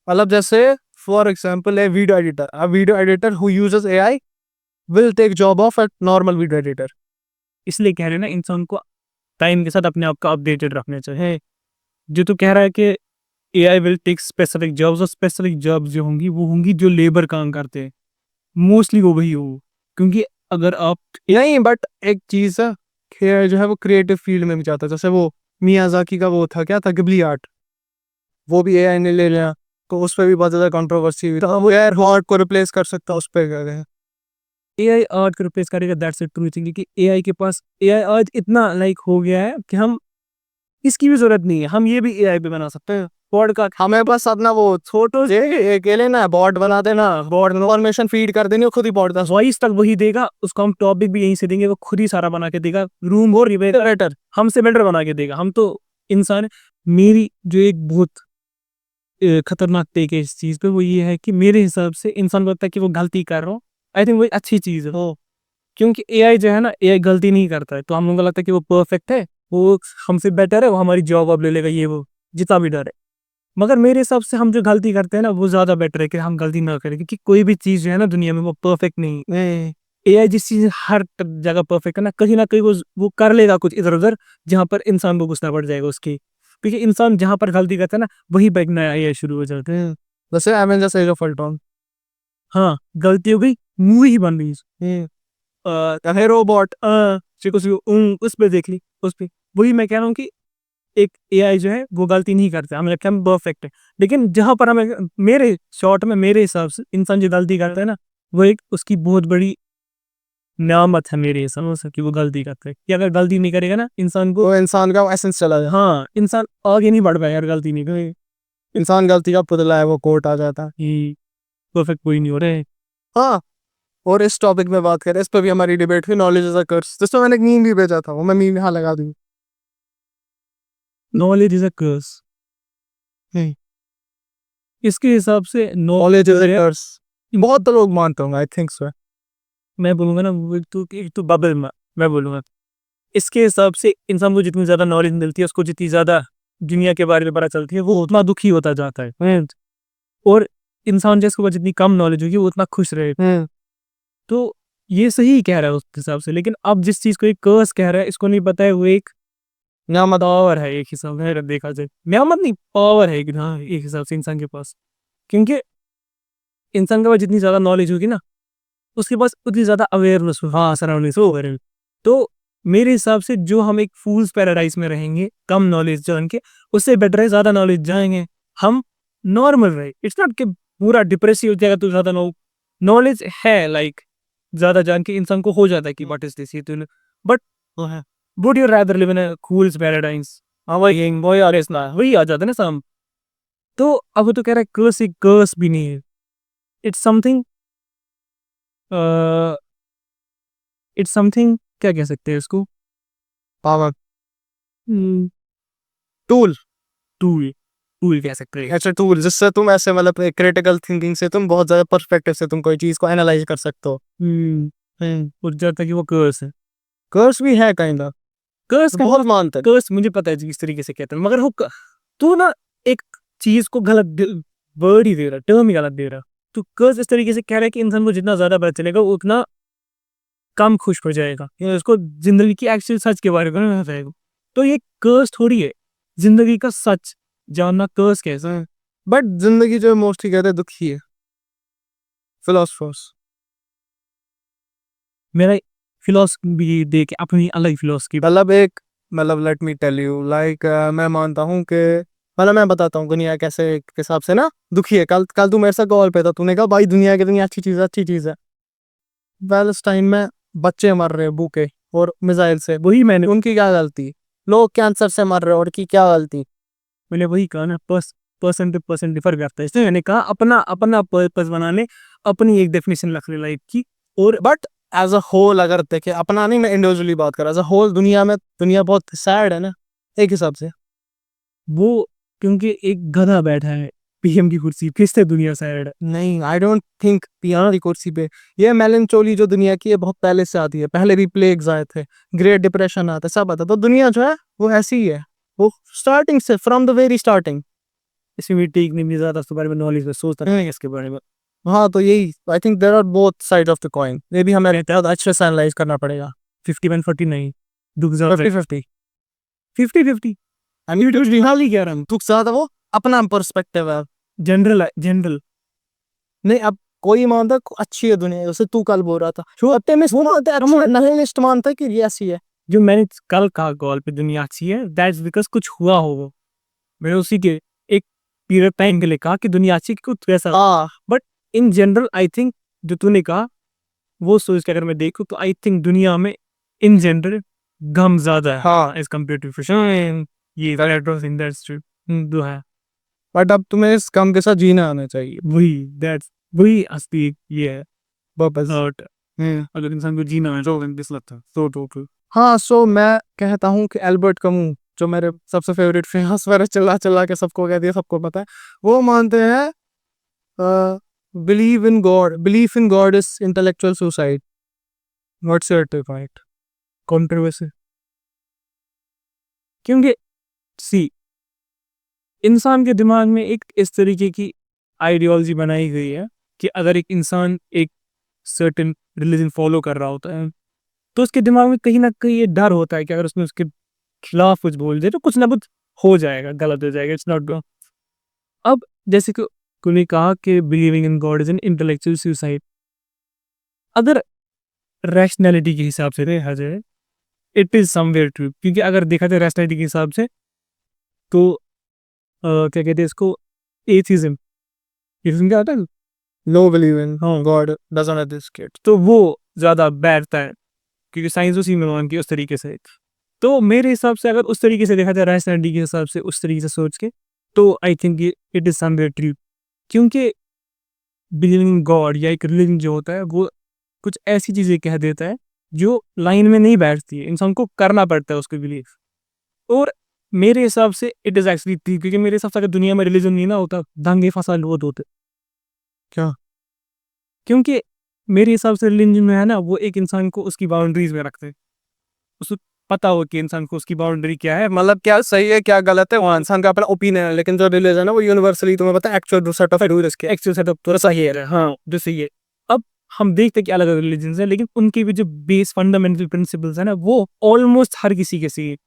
मतलब जैसे for example a video editor who uses AI will take job of a normal video editor. इसलिए कह रहे हैं ना इंसान को टाइम के साथ अपने आप को अपडेटेड रखना चाहिए। जो तू कह रहा है कि AI will take specific jobs, और स्पेसिफिक जॉब्स जो होंगी वो होंगी जो लेबर काम करते हैं, मोस्टली वो वही हो। क्योंकि अगर आप नहीं, बट एक चीज है कि जो है वो क्रिएटिव फील्ड में भी जाता है। जैसे वो मियाजाकी का वो था, क्या था, गिबली आर्ट, वो भी एआई ने ले लिया, तो उस पर भी बहुत ज्यादा कंट्रोवर्सी हुई। तो वो यार आर्ट को रिप्लेस कर सकता है, उस पर क्या है। एआई आर्ट को रिप्लेस करेगा दैट्स इट ट्रू थिंग, कि एआई के पास एआई आज इतना लाइक हो गया है कि हम इसकी भी जरूरत नहीं है, हम ये भी एआई पे बना सकते हैं पॉडकास्ट। हमें बस अपना वो छोटो जे के लेना, बॉट बना देना, बॉट इन्फॉर्मेशन फीड कर देनी, खुद ही पॉडकास्ट। वॉइस तक वही देगा, उसको हम टॉपिक भी यहीं से देंगे, वो खुद ही सारा बना के देगा, रूम और रिवेटर हमसे बेटर बना के देगा। हम तो इंसान मेरी जो एक बहुत खतरनाक टेक है इस चीज पे वो ये है कि मेरे हिसाब से इंसान को लगता है कि वो गलती कर रहा हूँ, आई थिंक वो एक अच्छी चीज है। क्योंकि एआई जो है ना, एआई गलती नहीं करता है, तो हम लोगों को लगता है कि वो परफेक्ट है, वो हमसे बेटर है, वो हमारी जॉब अब ले लेगा, ये वो जितना भी डर है। मगर मेरे हिसाब से हम जो गलती करते हैं ना वो ज्यादा बेटर है कि हम गलती ना करें, क्योंकि कोई भी चीज जो है ना दुनिया में वो परफेक्ट नहीं है। एआई जिस चीज हर जगह परफेक्ट है ना कहीं वो कर लेगा कुछ इधर उधर, जहां पर इंसान को गुस्सा पड़ जाएगा उसकी, क्योंकि इंसान जहां पर गलती करता है ना वही पे एक नया एआई शुरू हो जाता है। जैसे एवेंजर्स एज ऑफ अल्ट्रॉन। हाँ गलती हो गई, मूवी ही बन गई। रोबोट उस पे देख ली, उस पे वही मैं कह रहा हूँ कि एक एआई जो है वो गलती नहीं करता, हमें लगता है हम परफेक्ट है, लेकिन जहां पर हमें मेरे शॉर्ट में मेरे हिसाब से इंसान जो गलती करता है ना वो एक उसकी बहुत बड़ी नियामत है मेरे हिसाब से कि वो गलती करता है, कि अगर गलती नहीं करेगा ना इंसान को, वो इंसान का एसेंस चला जाए। हाँ इंसान आगे नहीं बढ़ पाएगा यार गलती नहीं करेगा। इंसान गलती का पुतला है, वो कोर्ट आ जाता है। परफेक्ट कोई नहीं हो रहा है। हाँ, और इस टॉपिक में बात करें, इस पर भी हमारी डिबेट हुई, नॉलेज इज अ कर्स, जिसमें मैंने एक मीम भी भेजा था, वो मैं मीम यहाँ लगा दूँ। नॉलेज इज अ कर्स, इसके हिसाब से नॉलेज इज अ कर्स बहुत तो लोग मानते होंगे, आई थिंक सो। मैं बोलूंगा ना वो एक तो बबल में मैं बोलूंगा इसके हिसाब से इंसान को जितनी ज्यादा नॉलेज मिलती है, उसको जितनी ज्यादा दुनिया के बारे में पता चलती है, वो उतना दुखी होता जाता है। और इंसान जिसके पास जितनी कम नॉलेज होगी वो उतना खुश रहे। तो ये सही कह रहा है उस हिसाब से, लेकिन अब जिस चीज को एक कर्स कह रहा है इसको नहीं पता है, वो एक नियामत पावर है एक हिसाब से, अगर देखा जाए नियामत नहीं पावर है कि हाँ एक हिसाब से इंसान के पास, क्योंकि इंसान के पास जितनी ज्यादा नॉलेज होगी ना उसके पास उतनी ज्यादा अवेयरनेस हाँ सराउंडिंग्स अवेयर। तो मेरे हिसाब से जो हम एक फूल्स पैराडाइज में रहेंगे कम नॉलेज जान के, उससे बेटर है ज्यादा नॉलेज जाएंगे हम नॉर्मल रहे। इट्स नॉट कि पूरा डिप्रेसिव हो जाएगा तो ज्यादा नॉलेज है लाइक ज़्यादा जान के इंसान को हो जाता है कि व्हाट इज दिस, ये तो बट वो है would you rather live in a cools paradise. हाँ भाई वो यार इतना वही आ जाता है ना साम। तो अब वो तो कह रहा है कर्स, एक कर्स भी नहीं है, इट्स समथिंग, इट्स समथिंग, क्या कह सकते हैं इसको, पावर टूल। टूल, टूल कह सकते हैं। अच्छा टूल जिससे तुम ऐसे मतलब क्रिटिकल थिंकिंग से तुम बहुत ज्यादा पर्सपेक्टिव से तुम कोई चीज को एनालाइज कर सकते हो। मुझे लगता है कि वो कर्स है। कर्स भी है काइंड ऑफ, कर्स का बहुत मानते हैं। कर्स मुझे पता है जी किस तरीके से कहते हैं, मगर वो तू ना एक चीज को गलत वर्ड ही दे रहा, टर्म ही गलत दे रहा। तो कर्स इस तरीके से कह रहा है कि इंसान को जितना ज्यादा पता चलेगा वो उतना कम खुश हो जाएगा, या उसको जिंदगी की एक्चुअल सच के बारे में नहीं बताएगा। तो ये कर्स थोड़ी है, जिंदगी का सच जानना कर्स कैसा है। बट जिंदगी जो मोस्टली कहते हैं दुखी है फिलोसफर्स। मेरा फिलोसफी दे के अपनी अलग फिलोसफी। मतलब एक मतलब let me tell you like मैं मानता हूँ कि मतलब मैं बताता हूँ दुनिया कैसे के हिसाब से ना दुखी है। कल कल तू मेरे साथ कॉल पे था, तूने कहा भाई दुनिया की दुनिया अच्छी चीज है। पैलेस्टाइन में बच्चे मर रहे हैं भूखे और मिसाइल से, वही मैंने उनकी क्या गलती? लोग कैंसर से मर रहे हैं और की क्या गलती? मैंने वही कहा ना, पर्सन टू पर्सन डिफर करता है, इसलिए मैंने कहा अपना अपना पर्पस बनाने, अपनी एक डेफिनेशन रख ले लाइफ की। और बट एज अ होल अगर देखे, अपना नहीं, मैं इंडिविजुअली बात कर रहा, एज अ होल दुनिया में दुनिया बहुत सैड है ना एक हिसाब से। वो क्योंकि एक गधा बैठा है पीएम की कुर्सी, किससे दुनिया सैड है? नहीं, आई डोंट थिंक पियानो की कुर्सी पे ये मेलनचोली जो दुनिया की है बहुत पहले से आती है। पहले भी प्लेग्स आए थे, ग्रेट डिप्रेशन आता है, सब आता है। तो दुनिया जो है वो ऐसी ही है, वो स्टार्टिंग से, फ्रॉम द वेरी स्टार्टिंग। इसमें भी ठीक नहीं ज्यादा उसके बारे में नॉलेज में सोचता नहीं है इसके बारे में। हाँ तो यही I think there are both side of the coin, ये भी हमें रहता है अच्छे से एनालाइज करना पड़ेगा। 51-49 दुख 50-50 50-50 आई मीन हाल ही कह रहा हूँ, तू ज्यादा वो अपना पर्सपेक्टिव है। General general. नहीं अब कोई मानता है अच्छी है दुनिया, जैसे तू कल बोल रहा था शुरुआत में वो मानता है, नहिलिस्ट मानता है कि ये ऐसी है। जो मैंने कल कहा कॉल पे दुनिया अच्छी है, दैट्स बिकॉज कुछ हुआ होगा। मैंने उसी के एक पीरियड टाइम के लिए कहा कि दुनिया अच्छी, कि कुछ वैसा। हाँ but in general I think जो तूने कहा वो सोच के अगर मैं देखूँ तो आई थिंक दुनिया में इन जनरल गम ज्यादा है हाँ एज कम्पेयर टू फिशन। ये इंडस्ट्री जो है, बट अब तुम्हें इस काम के साथ जीना आना चाहिए। वही दैट्स वही असली ये है। वापस But अगर इंसान को जीना है तो दिस लगता है तो टोटल। हाँ सो मैं कहता हूँ कि एल्बर्ट कमू जो मेरे सबसे फेवरेट फेमस वाले चिल्ला चिल्ला के सबको कह दिया, सबको पता है, वो मानते हैं believe in God is intellectual suicide. What's your take on it? Controversy, क्योंकि सी इंसान के दिमाग में एक इस तरीके की आइडियोलॉजी बनाई गई है कि अगर एक इंसान एक सर्टेन रिलीजन फॉलो कर रहा होता है तो उसके दिमाग में कहीं ना कहीं ये डर होता है कि अगर उसने उसके खिलाफ कुछ बोल दिया तो कुछ ना कुछ हो जाएगा, गलत हो जाएगा, इट्स नॉट गो। अब जैसे कि तूने कहा कि believing in God is an intellectual suicide, अगर रैशनैलिटी के हिसाब से देखा जाए इट इज समवेयर ट्रू, क्योंकि अगर देखा जाए रैशनैलिटी के हिसाब से तो क्या कहते हैं इसको, एथिज्म, एथिज्म क्या होता है? नो बिलीव इन हाँ, गॉड डजंट एग्जिस्ट। तो वो ज़्यादा बैठता है क्योंकि साइंस उसी में मानती है उस तरीके से। तो मेरे हिसाब से अगर उस तरीके से देखा जाए रैशनैलिटी के हिसाब से उस तरीके से सोच के, तो I think it is somewhere true, क्योंकि बिलीविंग इन गॉड या एक रिलीजन जो होता है वो कुछ ऐसी चीज़ें कह देता है जो लाइन में नहीं बैठती है, इंसान को करना पड़ता है उसको बिलीव। और मेरे हिसाब से इट इज़ एक्चुअली ट्रू, क्योंकि मेरे हिसाब से अगर दुनिया में रिलीजन नहीं ना होता दंगे फसाद बहुत होते। क्या? क्योंकि मेरे हिसाब से रिलीजन में है ना वो एक इंसान को उसकी बाउंड्रीज में रखते हैं, उसको पता हो कि इंसान को उसकी बाउंड्री क्या है। मतलब क्या सही है क्या गलत है वो इंसान का अपना ओपिनियन है, लेकिन जो रिलीजन है वो यूनिवर्सली तुम्हें पता है एक्चुअल सेट ऑफ रूल्स के एक्चुअल सेटअप तो सही है, हाँ जो सही है। अब हम देखते हैं कि अलग अलग रिलीजन है लेकिन उनके भी जो बेस फंडामेंटल प्रिंसिपल्स है ना वो ऑलमोस्ट हर किसी के सही है।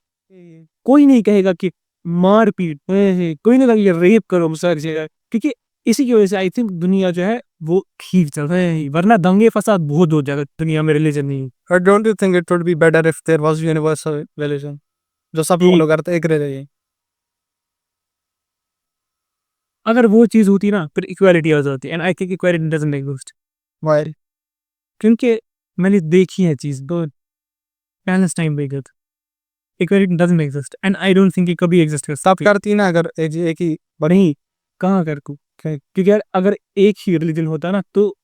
कोई नहीं कहेगा कि मारपीट, कोई नहीं कहेगा रेप करो सर, क्योंकि इसी की वजह से आई थिंक दुनिया जो है वो ठीक चल रहा है, वरना दंगे फसाद बहुत हो जाएगा दुनिया में रिलीजन नहीं। और don't you think it would be better if there was universal religion जो सब फॉलो करते एक रहे? अगर वो चीज़ होती ना फिर इक्वालिटी आ जाती, and I think equality doesn't exist. Wire क्योंकि मैंने देखी है चीज़ तो पैलेस्टाइन पे गया था। एक बार it doesn't exist and I don't think ये कभी एग्जिस्ट कर सब सकती। करती ना, अगर एक ही नहीं, कहाँ कर को क्योंकि यार अगर एक ही रिलीजन होता ना तो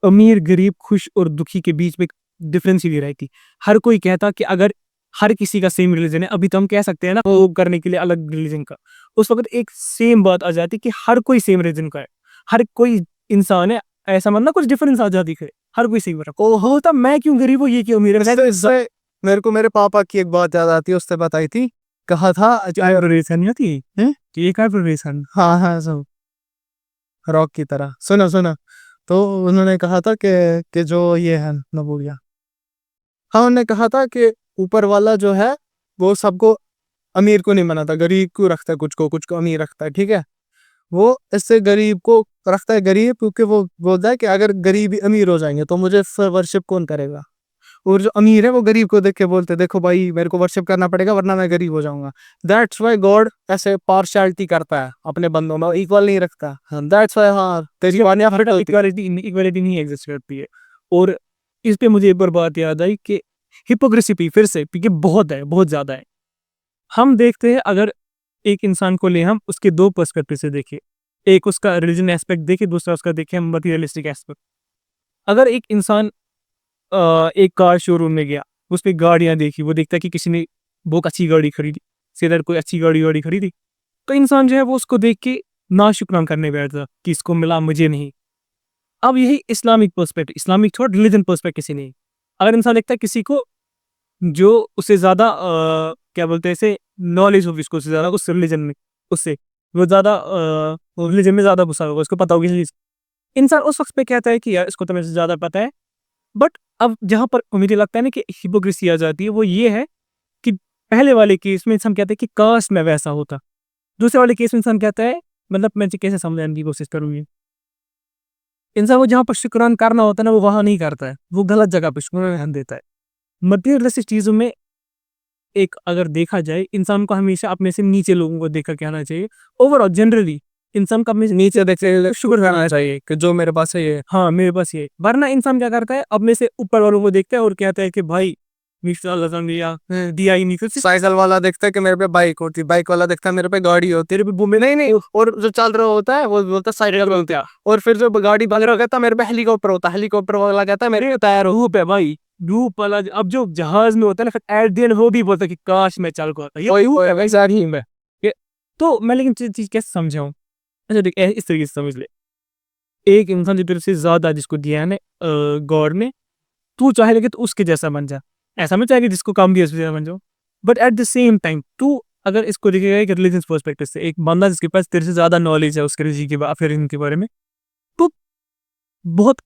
अमीर गरीब खुश और दुखी के बीच में डिफरेंस ही नहीं रहती। हर कोई कहता कि अगर हर किसी का सेम रिलीजन है, अभी तो हम कह सकते हैं ना वो करने के लिए अलग रिलीजन का, उस वक्त एक सेम बात आ जाती कि हर कोई सेम रिलीजन का है, हर कोई इंसान है, ऐसा मतलब कुछ डिफरेंस आ जाती है, हर कोई सेम रखो होता, मैं क्यों गरीब हूँ ये क्यों अमीर है। इससे मेरे को मेरे पापा की एक बात याद आती है, उसने बताई थी, कहा था नहीं होती हैं? कि ये क्या प्रोग्रेशन। हाँ हाँ सब रॉक की तरह, सुनो सुनो। तो उन्होंने कहा था कि जो ये है ना, भूल गया। हाँ, उन्होंने कहा था कि ऊपर वाला जो है वो सबको अमीर को नहीं बनाता, गरीब को रखता है, कुछ को अमीर रखता है, ठीक है। वो इससे गरीब को रखता है गरीब, क्योंकि वो बोलता है कि अगर गरीब ही अमीर हो जाएंगे तो मुझे फिर वर्शिप कौन करेगा। और जो अमीर है वो गरीब को देख के बोलते, देखो भाई मेरे को वर्शिप करना पड़ेगा वरना मैं गरीब हो जाऊंगा। दैट्स वाई गॉड ऐसे पार्शियलिटी करता है अपने बंदों में, इक्वल नहीं रखता। दैट्स वाई हाँ तेरी वानिया फट इक्वालिटी नहीं एग्जिस्ट करती है। और इस पे मुझे एक बार बात याद आई कि हिपोक्रेसी भी फिर से क्योंकि बहुत है, बहुत ज्यादा है। हम देखते हैं अगर एक इंसान को ले हम उसके दो पर्सपेक्टिव से देखें, एक उसका रिलीजन एस्पेक्ट देखे, दूसरा उसका देखे हम मटेरियलिस्टिक एस्पेक्ट। अगर एक इंसान एक कार शोरूम में गया, उस पर गाड़ियां देखी, वो देखता है कि किसी ने बहुत अच्छी गाड़ी खरीदी, सीधर कोई अच्छी गाड़ी खरीदी, तो इंसान जो है वो उसको देख के ना शुक्रान करने बैठता कि इसको मिला मुझे नहीं। अब यही इस्लामिक पर्सपेक्टिव, इस्लामिक थोड़ा रिलीजन पर्सपेक्टिव से नहीं। अगर इंसान देखता है किसी को जो उससे ज़्यादा क्या बोलते हैं इसे, नॉलेज हो उसको उससे ज़्यादा उस रिलीजन में, उससे वो ज़्यादा रिलीजन में ज़्यादा घुसा होगा, उसको पता होगी चीज़, इंसान उस वक्त पे कहता है कि यार इसको तो मेरे से ज़्यादा पता है। बट अब जहाँ पर मुझे लगता है ना कि हिपोक्रेसी आ जाती है वो ये है कि पहले वाले केस में इंसान कहता है कि काश मैं वैसा होता, दूसरे वाले केस में इंसान कहता है, मतलब मैं कैसे समझाने की कोशिश करूँगी, इंसान वो जहाँ पर शुक्रान करना होता है ना वो वहाँ नहीं करता है, वो गलत जगह पर शुक्रान ध्यान देता है। मटेरियलिस्टिक चीज़ों में एक अगर देखा जाए इंसान को हमेशा अपने से नीचे लोगों को देखकर कहना चाहिए। ओवरऑल जनरली इंसान को अपने से नीचे देख के शुक्र करना चाहिए कि जो मेरे पास है ये, हाँ मेरे पास ये। वरना इंसान क्या करता है, अपने से ऊपर वालों को देखता है और कहता है कि भाई दिया ही नहीं कुछ। साइकिल वाला देखता है कि मेरे पे बाइक होती, बाइक वाला देखता है मेरे पे गाड़ी होती, तेरे पे भूमि नहीं, और जो चल रहा होता है वो बोलता है साइकिल बोलते हैं। और फिर जो गाड़ी भाग रहा कहता है मेरे पे हेलीकॉप्टर होता है, हेलीकॉप्टर वाला कहता है मेरे टायर रूप है भाई, रूप वाला अब जो जहाज में होता है ना, फिर एट द एंड वो भी बोलता है कि काश मैं चल पाता, ये रूप है वैसा ही मैं। तो मैं लेकिन चीज कैसे समझाऊं, अच्छा देख इस तरीके से समझ ले, एक इंसान जो तेरे से ज्यादा जिसको दिया है ना गॉड ने, तू चाहे लेकिन तो उसके जैसा बन जा, ऐसा मैं चाहे जिसको काम दिया उसके जैसा बन जाओ। But at the same time तू अगर इसको देखेगा एक रिलीजियस पर्सपेक्टिव से, एक बंदा जिसके पास तेरे से ज्यादा नॉलेज है उसके रिलीजन के फिर इनके बारे में, तो बहुत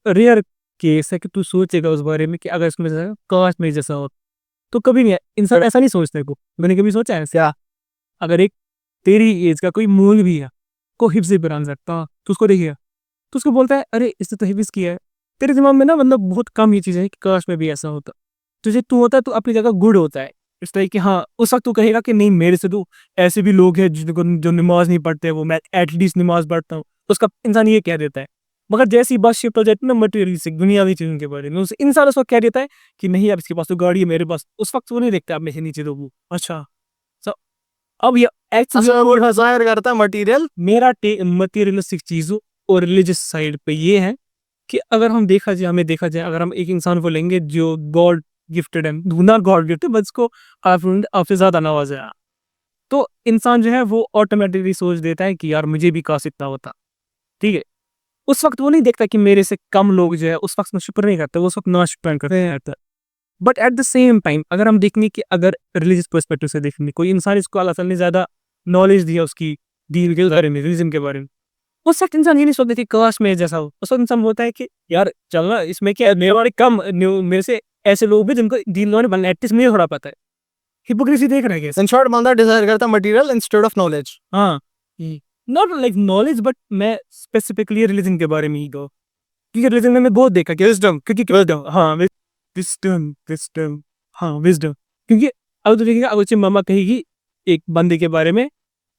रेयर केस है कि तू सोचेगा उस बारे में कि अगर इसमें काश मेरे जैसा हो। तो कभी नहीं, इंसान ऐसा नहीं सोचता को, मैंने कभी सोचा है क्या, अगर एक तेरी एज का कोई मूल भी है को हिफ्ज कुरान सकता तो उसको देखिएगा, तो उसको बोलता है अरे इसने तो हिफ्ज किया है। तेरे दिमाग में ना मतलब बहुत कम ये चीज़ है कि काश में भी ऐसा होता। तुझे तू होता है तो अपनी जगह गुड होता है, इस तरह कि हाँ उस वक्त तू कहेगा कि नहीं मेरे से तो ऐसे भी लोग हैं जिनको जो नमाज नहीं पढ़ते, वो मैं एटलीस्ट नमाज पढ़ता हूँ, उसका इंसान ये कह देता है। मगर जैसी बात शिफ्ट हो जाती है ना मटेरियलिस्टिक दुनियावी चीज़ों के बारे में, उस इंसान उस वक्त कह देता है कि नहीं यार इसके पास तो गाड़ी है मेरे पास, उस वक्त वो नहीं देखता अब में से नीचे तो वो अच्छा। So, अब ये जाहिर करता है मटेरियल। मेरा मटेरियलिस्टिक चीज़ों और रिलीजियस साइड पे ये है कि अगर हम देखा जाए, हमें देखा जाए, अगर हम एक इंसान को लेंगे जो गॉड गिफ्टेड है, नॉट गॉड गिफ्टेड बट उसको आपसे ज़्यादा नवाजा, तो इंसान जो है वो ऑटोमेटिकली सोच देता है कि यार मुझे भी काश इतना होता, ठीक है। उस वक्त वो नहीं देखता कि मेरे से कम लोग जो है, उस वक्त में शुक्र नहीं करता, उस वक्त ना शुक्र करते रहता। But at the same time अगर हम देखेंगे कि अगर रिलीजियस पर्सपेक्टिव से देखेंगे, कोई इंसान इसको अल्लाह ताला ने ज़्यादा नॉलेज दिया उसकी दीन के बारे में, रिलीजन के बारे में, उस वक्त इंसान ये नहीं सोचता कि काश में जैसा हो। उस वक्त इंसान बोलता है कि यार चलना इसमें क्या, मेरे वाले कम मेरे से ऐसे लोग भी जिनको दीन लोगों ने बनना एटलीस्ट मुझे थोड़ा पता है। हिपोक्रेसी देख रहे हैं इन शॉर्ट बंदा डिजायर करता है मटेरियल इंस्टेड ऑफ नॉलेज। हाँ, नॉट लाइक नॉलेज बट मैं स्पेसिफिकली रिलीजन के बारे में ही कहूँ, क्योंकि रिलीजन में मैं बहुत देखा कि विजडम, क्योंकि विजडम, हाँ विजडम विजडम, हाँ विजडम, क्योंकि अब तो देखिएगा अगर मामा कहेगी एक बंदे के बारे में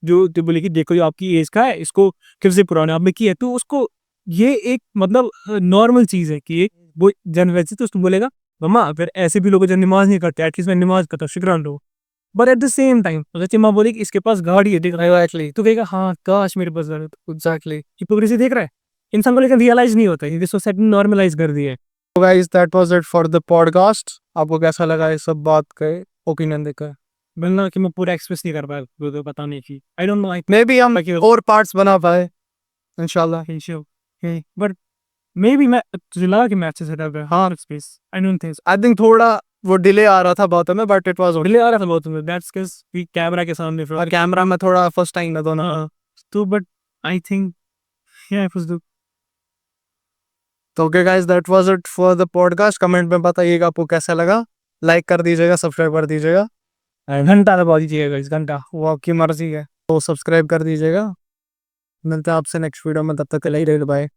जो तो बोले कि देखो ये आपकी एज का है, इसको फिर से पुराने आप में की है, तो उसको ये एक मतलब नॉर्मल चीज़ है कि एक वो जन वैसे तो उसको बोलेगा मम्मा फिर ऐसे भी लोग जो नमाज नहीं करते एटलीस्ट मैं नमाज करता हूँ शुक्रान लो but at the same time जैसे माँ बोलेगी इसके पास गाड़ी है देख रहा है Exactly. तो कहेगा हाँ काश मेरे पास गाड़ी होता। Exactly. हिपोक्रेसी देख रहा है इंसान को लेकर रियलाइज नहीं होता ये सोसाइटी ने नॉर्मलाइज कर दिया है So guys, that was it for the podcast. आपको कैसा लगा ये सब बात के ओपिनियन देकर? बनना कि मैं पूरा एक्सप्रेस नहीं कर पाया वो तो पता नहीं कि आई डोंट नो आई Maybe हम Like you- और parts बना पाए इंशाल्लाह. बट मे बी मैं तुझे लगा कि मैं अच्छे से कर पाया हाँ space I don't think I think थोड़ा वो डिले आ रहा था बातों में बट इट वाज डिले आ रहा था बहुत में दैट्स बिकॉज़ वी कैमरा के सामने और कैमरा में थोड़ा फर्स्ट टाइम में दोनों. तो बट आई थिंक या इट वाज द तो okay guys, that was it for the podcast. Comment में बताइएगा आपको कैसा लगा. लाइक कर दीजिएगा, सब्सक्राइब कर दीजिएगा. घंटा दबा दीजिएगा इस घंटा वो आपकी मर्जी है, तो सब्सक्राइब कर दीजिएगा. मिलते हैं आपसे नेक्स्ट वीडियो में, तब तक के लिए बाय.